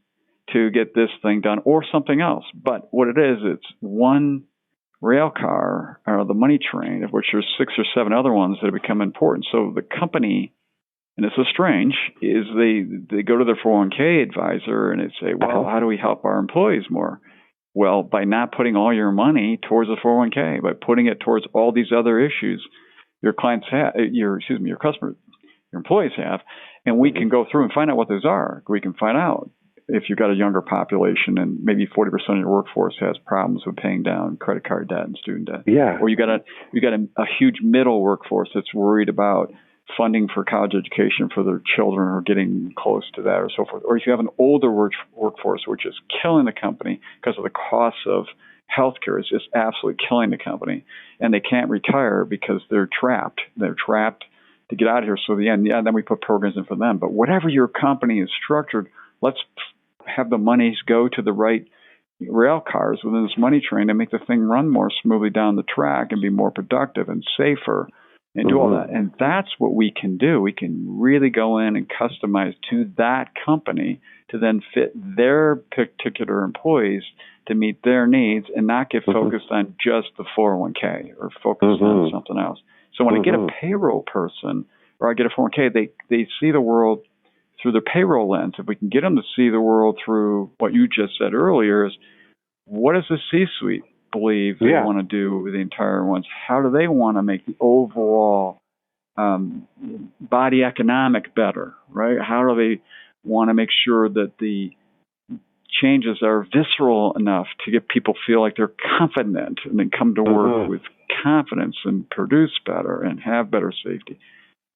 S3: to get this thing done or something else. But what it is, it's one rail car, or the money train, of which there's 6 or 7 other ones that have become important. So the company, and it's so strange, is they go to their 401k advisor and they say, well, how do we help our employees more? Well, by not putting all your money towards the 401k, by putting it towards all these other issues your clients have, your customers, your employees have, and we can go through and find out what those are. We can find out if you've got a younger population and maybe 40% of your workforce has problems with paying down credit card debt and student debt. Yeah. Or you got a huge middle workforce that's worried about funding for college education for their children or getting close to that or so forth. Or if you have an older workforce, which is killing the company because of the cost of healthcare, is just absolutely killing the company, and they can't retire because they're trapped. They're trapped to get out of here. So then we put programs in for them. But whatever your company is structured, let's have the monies go to the right rail cars within this money train and make the thing run more smoothly down the track and be more productive and safer and do all that. And that's what we can do. We can really go in and customize to that company to then fit their particular employees to meet their needs and not get focused on just the 401k or focused on something else. So when I get a payroll person or I get a 401k, they see the world through their payroll lens. If we can get them to see the world through what you just said earlier, is what does the C-suite believe they want to do with the entire ones? How do they want to make the overall body economic better, right? How do they want to make sure that the changes are visceral enough to get people feel like they're confident and then come to work with confidence and produce better and have better safety?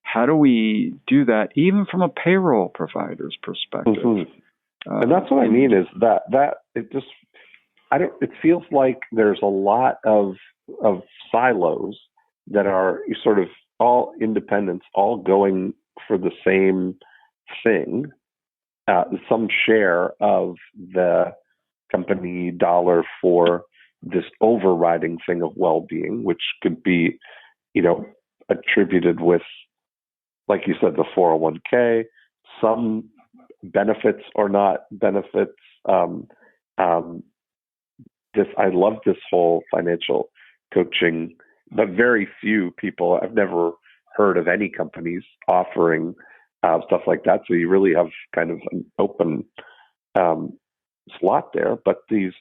S3: How do we do that even from a payroll provider's perspective?
S2: And that's what I mean is that it feels like there's a lot of silos that are sort of all independents, all going for the same thing, some share of the company dollar for this overriding thing of well-being, which could be, attributed with, like you said, the 401k, some benefits or not benefits. I love this whole financial coaching, but very few people, I've never heard of any companies offering stuff like that. So you really have kind of an open slot there. But these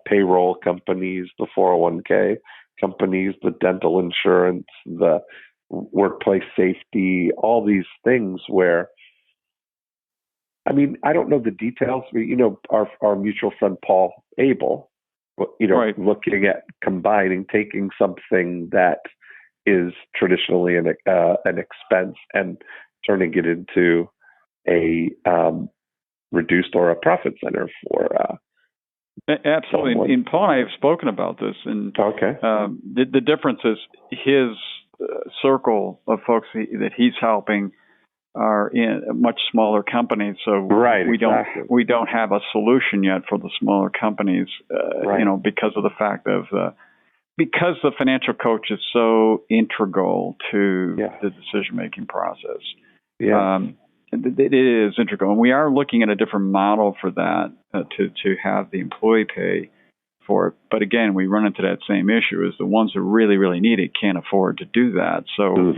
S2: payroll companies, the 401k companies, the dental insurance, the workplace safety, all these things where, I don't know the details, but, our mutual friend, Paul Abel,
S3: right,
S2: looking at combining, taking something that is traditionally an expense and turning it into a reduced or a profit center for
S3: absolutely.
S2: someone.
S3: And Paul and I have spoken about this, and the difference is his circle of folks that he's helping are in much smaller companies, so we don't have a solution yet for the smaller companies, because of the fact of because the financial coach is so integral to the decision-making process. It is integral, and we are looking at a different model for that to have the employee pay for it. But again, we run into that same issue: is the ones who really, really need it can't afford to do that. So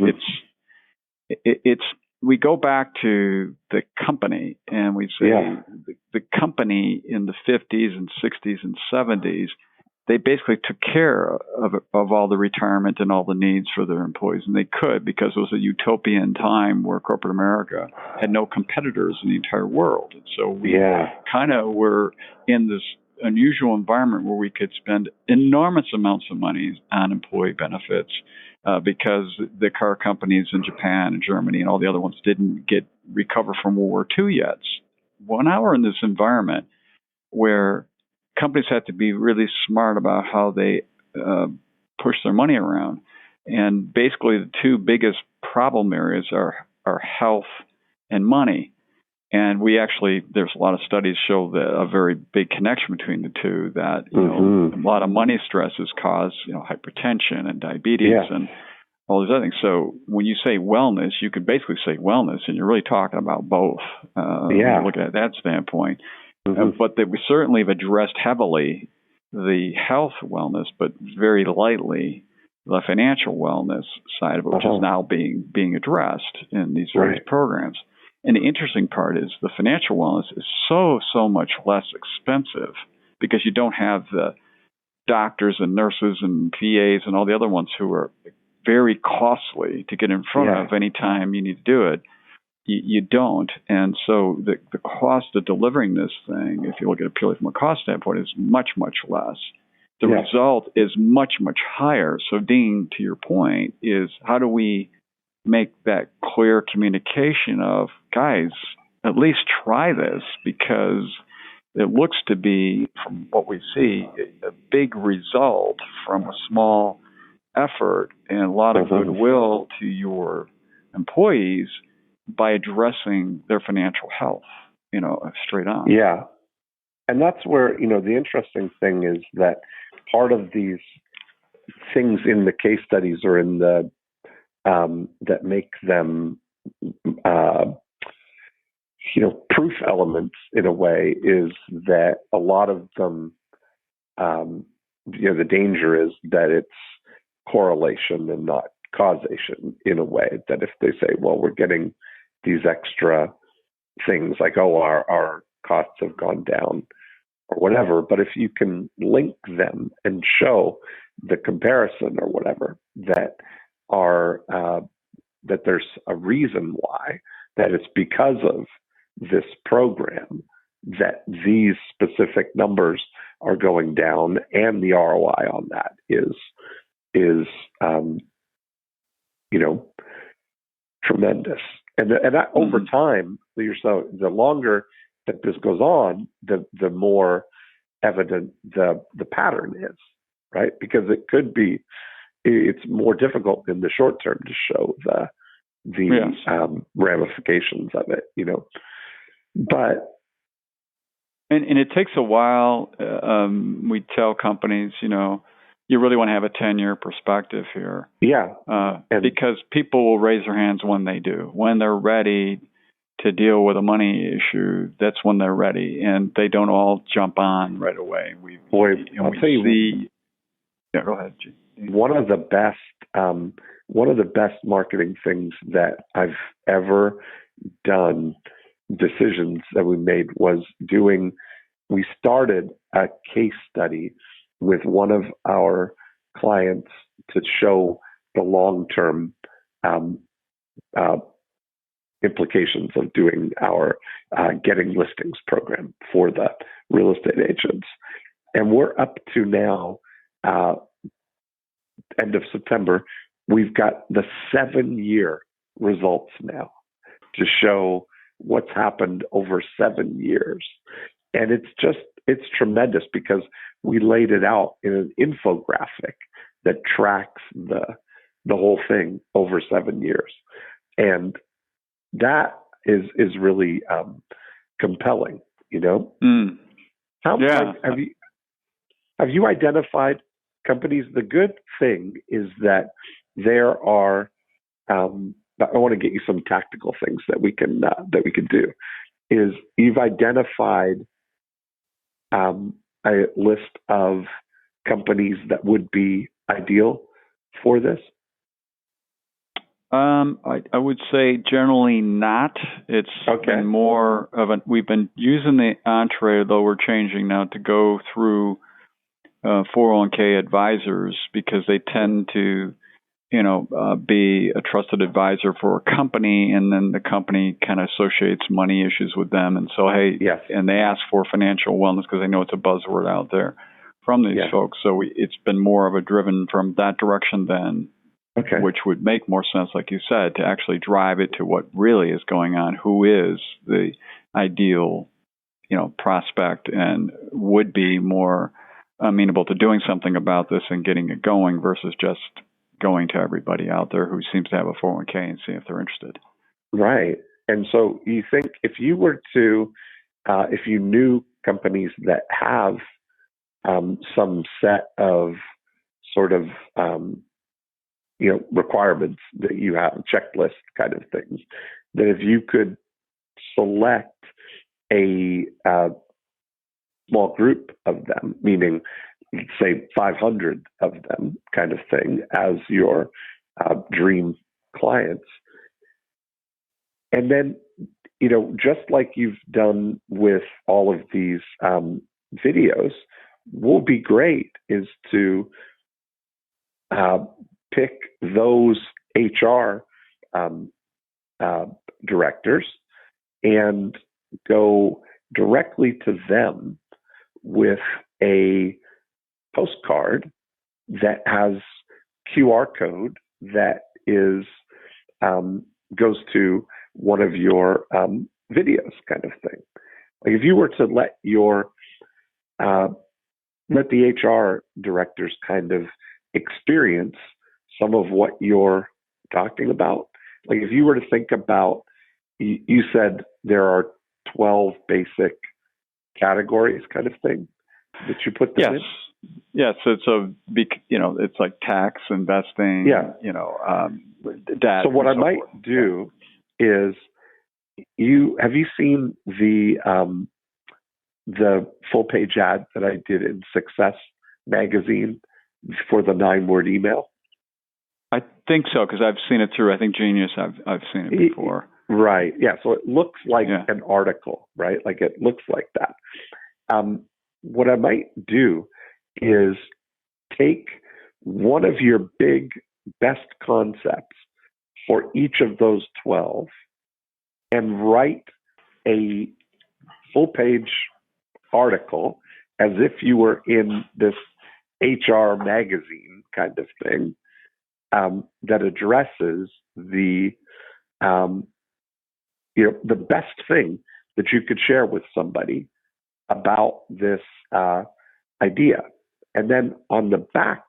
S3: it's we go back to the company and we say the company in the 50s and 60s and 70s, they basically took care of all the retirement and all the needs for their employees. And they could, because it was a utopian time where corporate America had no competitors in the entire world. And so we kind of were in this unusual environment where we could spend enormous amounts of money on employee benefits because the car companies in Japan and Germany and all the other ones didn't recover from World War II yet. Well, now we're in this environment where companies have to be really smart about how they push their money around. And basically the two biggest problem areas are health and money. And there's a lot of studies show that a very big connection between the two, that, a lot of money stresses cause, hypertension and diabetes and all these other things. So when you say wellness, you could basically say wellness, and you're really talking about both. When you look at that standpoint. But that we certainly have addressed heavily the health wellness, but very lightly the financial wellness side of it, which is now being addressed in these various programs. And the interesting part is the financial wellness is so much less expensive because you don't have the doctors and nurses and PAs and all the other ones who are very costly to get in front of anytime you need to do it. You don't. And so the cost of delivering this thing, if you look at it purely from a cost standpoint, is much, much less. The result is much, much higher. So, Dean, to your point, is how do we make that clear communication of, guys, at least try this, because it looks to be, from what we see, a big result from a small effort and a lot of goodwill to your employees by addressing their financial health, straight on.
S2: Yeah. And that's where, the interesting thing is that part of these things in the case studies or in the, that make them, proof elements in a way, is that a lot of them, the danger is that it's correlation and not causation in a way, that if they say, well, we're getting these extra things like, our costs have gone down or whatever. But if you can link them and show the comparison or whatever, that our that there's a reason why, that it's because of this program that these specific numbers are going down, and the ROI on that is tremendous. And over time, the longer that this goes on, the more evident the pattern is, right? Because it's more difficult in the short term to show the ramifications of it, But
S3: and it takes a while. We tell companies, you really want to have a 10-year perspective here.
S2: Yeah.
S3: Because people will raise their hands when they do. When they're ready to deal with a money issue, that's when they're ready. And they don't all jump on right away.
S2: I'll tell you.
S3: Yeah, go ahead, G.
S2: One of the best marketing things that I've ever done, decisions that we made, was we started a case study with one of our clients to show the long-term implications of doing our Getting Listings program for the real estate agents. And we're up to now, end of September, we've got the 7-year results now to show what's happened over 7 years. And it's tremendous, because we laid it out in an infographic that tracks the whole thing over 7 years. And that is really compelling, Have you identified companies? The good thing is that there are, I want to get you some tactical things that we can do, is you've identified a list of companies that would be ideal for this?
S3: I would say generally not. It's been more of we've been using the entree, though we're changing now to go through 401k advisors, because they tend to, be a trusted advisor for a company, and then the company kind of associates money issues with them. And so, and they ask for financial wellness because they know it's a buzzword out there from these folks. So it's been more of a driven from that direction then, which would make more sense, like you said, to actually drive it to what really is going on, who is the ideal, prospect, and would be more amenable to doing something about this and getting it going, versus just going to everybody out there who seems to have a 401k and see if they're interested.
S2: Right. And so you think if you were to, if you knew companies that have some set of sort of, requirements that you have, checklist kind of things, that if you could select a small group of them, meaning say 500 of them kind of thing, as your dream clients. And then, just like you've done with all of these videos, will be great is to pick those HR directors and go directly to them with a postcard that has QR code that is goes to one of your videos, kind of thing. Like if you were to let the HR directors kind of experience some of what you're talking about. Like if you were to think about, you said there are 12 basic categories, kind of thing, that you put them in.
S3: Yes, it's it's like tax, investing, debt.
S2: So what I might do is, have you seen the full page ad that I did in Success magazine for the 9-word email?
S3: I think so, because I've seen it through, I think, Genius. I've seen it before.
S2: Right. Yeah. So it looks like an article, right? Like it looks like that. What I might do is take one of your best concepts for each of those 12 and write a full-page article as if you were in this HR magazine kind of thing, that addresses the the best thing that you could share with somebody about this idea. And then on the back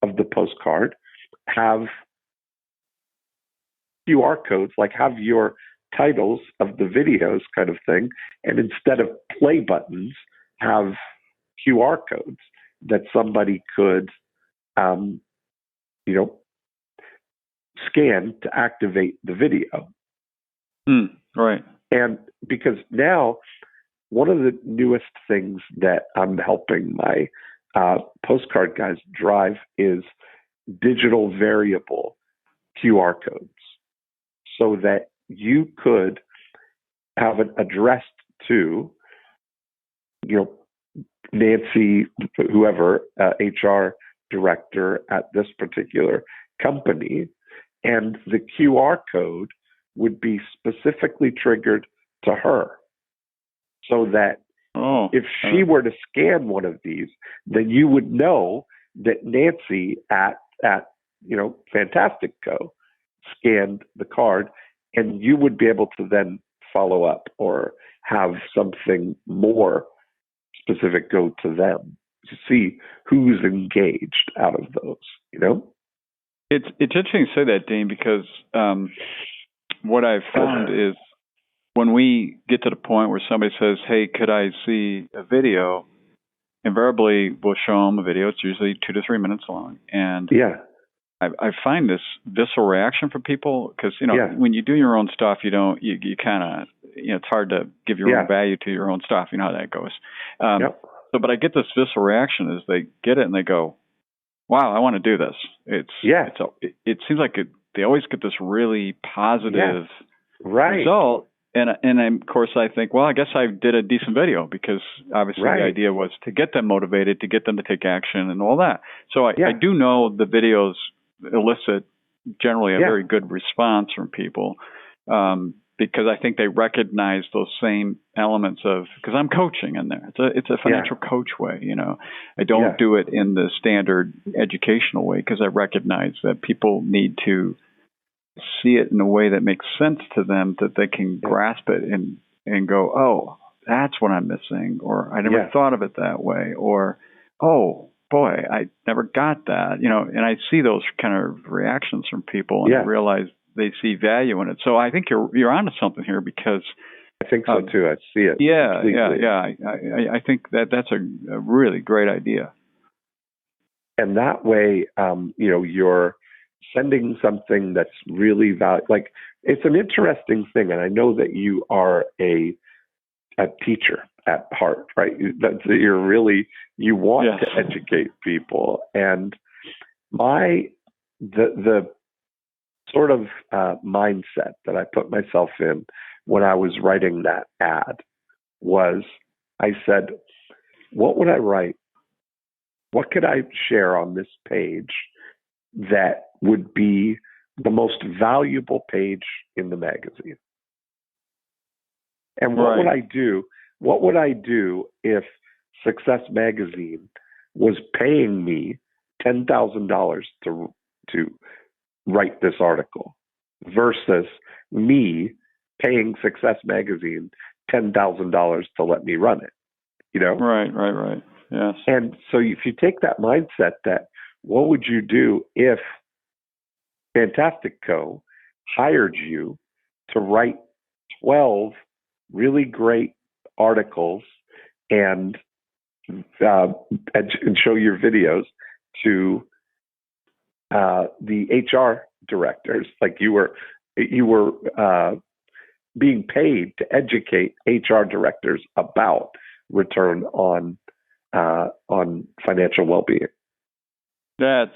S2: of the postcard, have QR codes, like have your titles of the videos kind of thing. And instead of play buttons, have QR codes that somebody could, scan to activate the video.
S3: Right.
S2: And because now, one of the newest things that I'm helping my postcard guys drive is digital variable QR codes, so that you could have it addressed to, Nancy, whoever, HR director at this particular company, and the QR code would be specifically triggered to her, so that if she were to scan one of these, then you would know that Nancy at Fantastic Co. scanned the card, and you would be able to then follow up or have something more specific go to them to see who's engaged out of those,
S3: It's interesting to say that, Dean, because what I've found is when we get to the point where somebody says, hey, could I see a video, invariably we'll show them a video. It's usually 2 to 3 minutes long. And I find this visceral reaction from people because, when you do your own stuff, you kind of, it's hard to give your own value to your own stuff. You know how that goes. But I get this visceral reaction as they get it and they go, wow, I want to do this. It seems like they always get this really positive result. And of course, I think, well, I guess I did a decent video because obviously the idea was to get them motivated, to get them to take action and all that. So I do know the videos elicit generally a very good response from people because I think they recognize those same elements of, because I'm coaching in there. It's a financial coach way, I don't do it in the standard educational way because I recognize that people need to see it in a way that makes sense to them, that they can grasp it and go, oh, that's what I'm missing, or I never thought of it that way, or, oh, boy, I never got that, and I see those kind of reactions from people and I realize they see value in it. So I think you're onto something here because
S2: I think so too. I see it.
S3: I think that's a really great idea.
S2: And that way, you're sending something that's really valuable. Like, it's an interesting thing, and I know that you are a teacher at heart, right? You want to educate people, and the sort of mindset that I put myself in when I was writing that ad was, I said, what would I write? What could I share on this page that would be the most valuable page in the magazine? And what would I do? What would I do if Success Magazine was paying me $10,000 to write this article versus me paying Success Magazine $10,000 to let me run it?
S3: Right. Yes.
S2: And so if you take that mindset, that what would you do if Fantastic Co. hired you to write 12 really great articles and show your videos to the HR directors? Like, you were being paid to educate HR directors about return on financial well-being.
S3: That's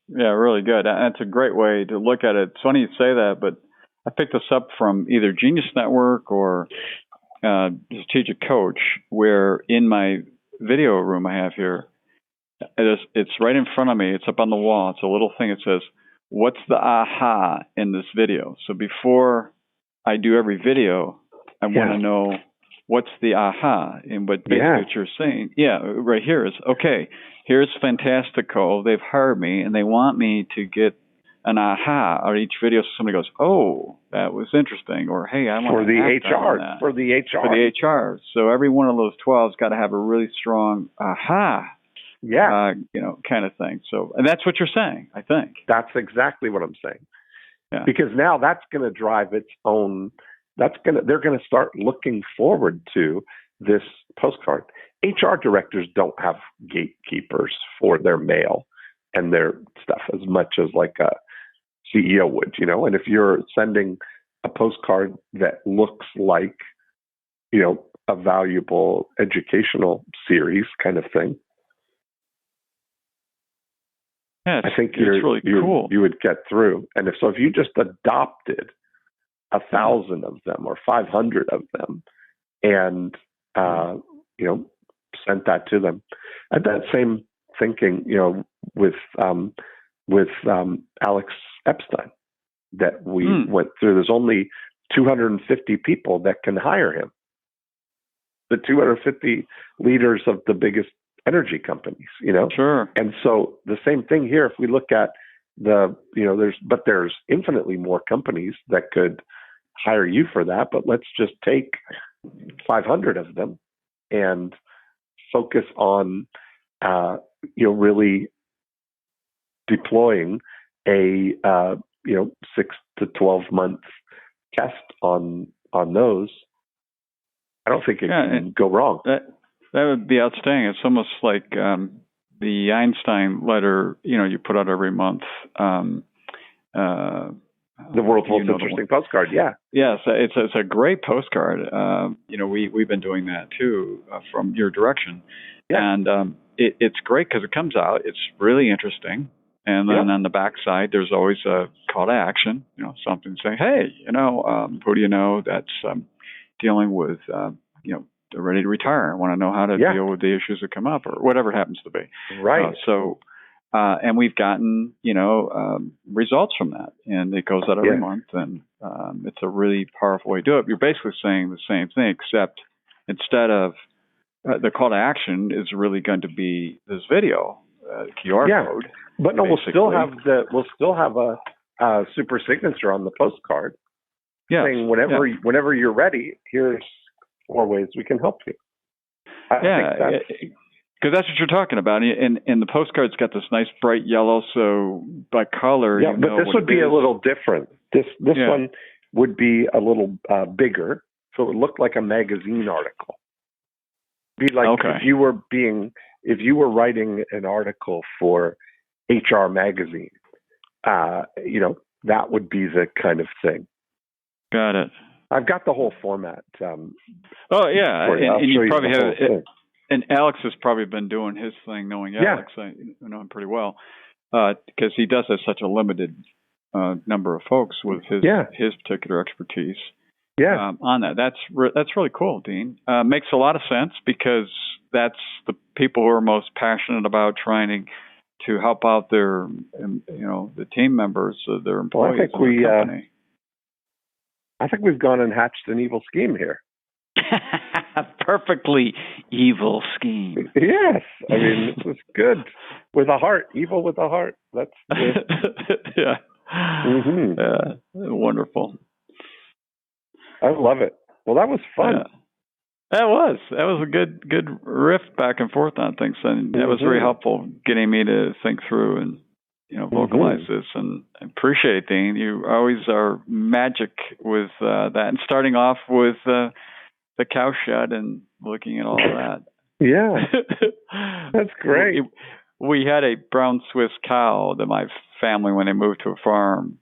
S3: really good. That's a great way to look at it. It's funny you say that, but I picked this up from either Genius Network or Strategic Coach, where in my video room I have here, it's right in front of me. It's up on the wall. It's a little thing. It says, what's the aha in this video? So before I do every video, I want to know what's the aha. And what basically what you're saying, right here is, okay, here's fantastical. They've hired me and they want me to get an aha out of each video. So somebody goes, oh, that was interesting. Or, hey, I want
S2: for the HR.
S3: So every one of those 12's got to have a really strong aha. Kind of thing. So, and that's what you're saying, I think.
S2: That's exactly what I'm saying.
S3: Yeah.
S2: Because now that's going to drive its own. They're going to start looking forward to this postcard. HR directors don't have gatekeepers for their mail and their stuff as much as like a CEO would, And if you're sending a postcard that looks like, a valuable educational series kind of thing, I think
S3: really cool.
S2: You would get through. And if you just adopted 1,000 of them or 500 of them and, sent that to them. And that same thinking, with Alex Epstein that we went through. There's only 250 people that can hire him. The 250 leaders of the biggest energy companies,
S3: Sure.
S2: And so the same thing here, if we look at there's infinitely more companies that could hire you for that, but let's just take 500 of them and focus on, really deploying a, 6 to 12 month test on those. I don't think it can go wrong.
S3: That would be outstanding. It's almost like the Einstein letter, you put out every month.
S2: The world's most interesting postcard,
S3: Yes, it's a great postcard. We've been doing that too from your direction, and it's great because it comes out. It's really interesting, and then on the back side, there's always a call to action. Something saying, hey, who do you know that's dealing with, they're ready to retire. I want to know how to deal with the issues that come up, or whatever it happens to be.
S2: Right.
S3: And we've gotten, results from that, and it goes out every month, and it's a really powerful way to do it. You're basically saying the same thing, except instead of the call to action is really going to be this video QR code.
S2: But no, we'll still have a super signature on the postcard saying whenever you're ready, here's 4 ways we can help you.
S3: Because that's what you're talking about, and the postcard's got this nice bright yellow. So by color,
S2: but this would be a little different. This one would be a little bigger, so it would look like a magazine article. Be like if you were writing an article for HR magazine, that would be the kind of thing.
S3: Got it.
S2: I've got the whole format.
S3: And you probably have it. And Alex has probably been doing his thing, knowing Alex. I know him pretty well because he does have such a limited number of folks with his particular expertise on that. That's really cool, Dean. Makes a lot of sense because that's the people who are most passionate about trying to help out their, the team members, their employees in the company.
S2: I think we've gone and hatched an evil scheme here.
S3: Perfectly evil scheme.
S2: Yes, I mean this is good with a heart. Evil with a heart. That's
S3: wonderful.
S2: I love it. Well, that was fun.
S3: That was a good riff back and forth on things, and that was very helpful, getting me to think through and vocalize this. And I appreciate it, Dean. You always are magic with that, and starting off with the cowshed and looking at all of that.
S2: Yeah, that's great.
S3: We had a brown Swiss cow that my family, when they moved to a farm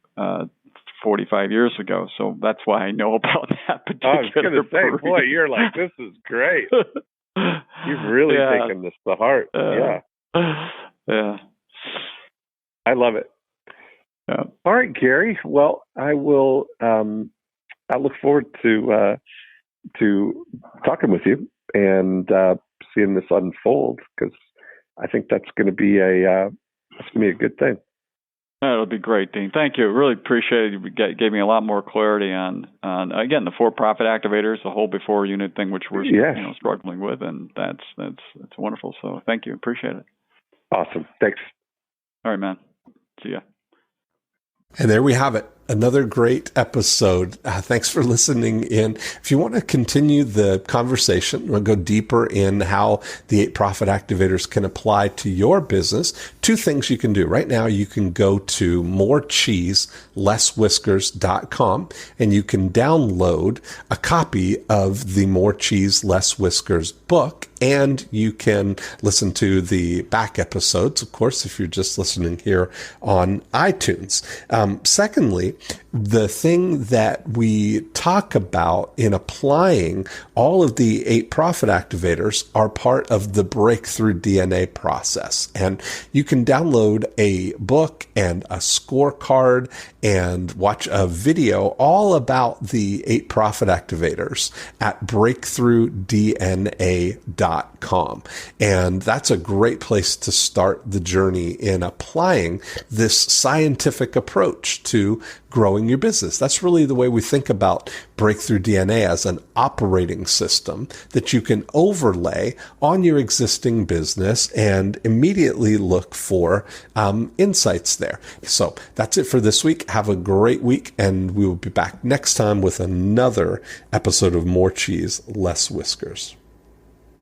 S3: 45 years ago, so that's why I know about that particular.
S2: I was going to say, boy, you're like, this is great. You've really taken this to heart.
S3: Yeah.
S2: I love it.
S3: Yeah.
S2: All right, Gary. Well, I will. I look forward to talking with you and seeing this unfold, because I think that's going to be a good thing.
S3: That'll be great, Dean. Thank you. Really appreciate it. You gave me a lot more clarity on again, the for-profit activators, the whole before unit thing, which we're struggling with, and that's wonderful. So thank you. Appreciate it.
S2: Awesome. Thanks.
S3: All right, man. See ya.
S4: And there we have it. Another great episode. Thanks for listening in. If you want to continue the conversation, we'll go deeper in how the 8 profit activators can apply to your business. 2 things you can do. Right now, you can go to morecheeselesswhiskers.com and you can download a copy of the More Cheese Less Whiskers book. And you can listen to the back episodes, of course, if you're just listening here on iTunes. Secondly, the thing that we talk about in applying all of the 8 profit activators are part of the breakthrough DNA process. And you can download a book and a scorecard and watch a video all about the 8 profit activators at breakthroughdna.com. And that's a great place to start the journey in applying this scientific approach to growing your business. That's really the way we think about Breakthrough DNA, as an operating system that you can overlay on your existing business and immediately look for insights there. So that's it for this week. Have a great week, and we will be back next time with another episode of More Cheese, Less Whiskers.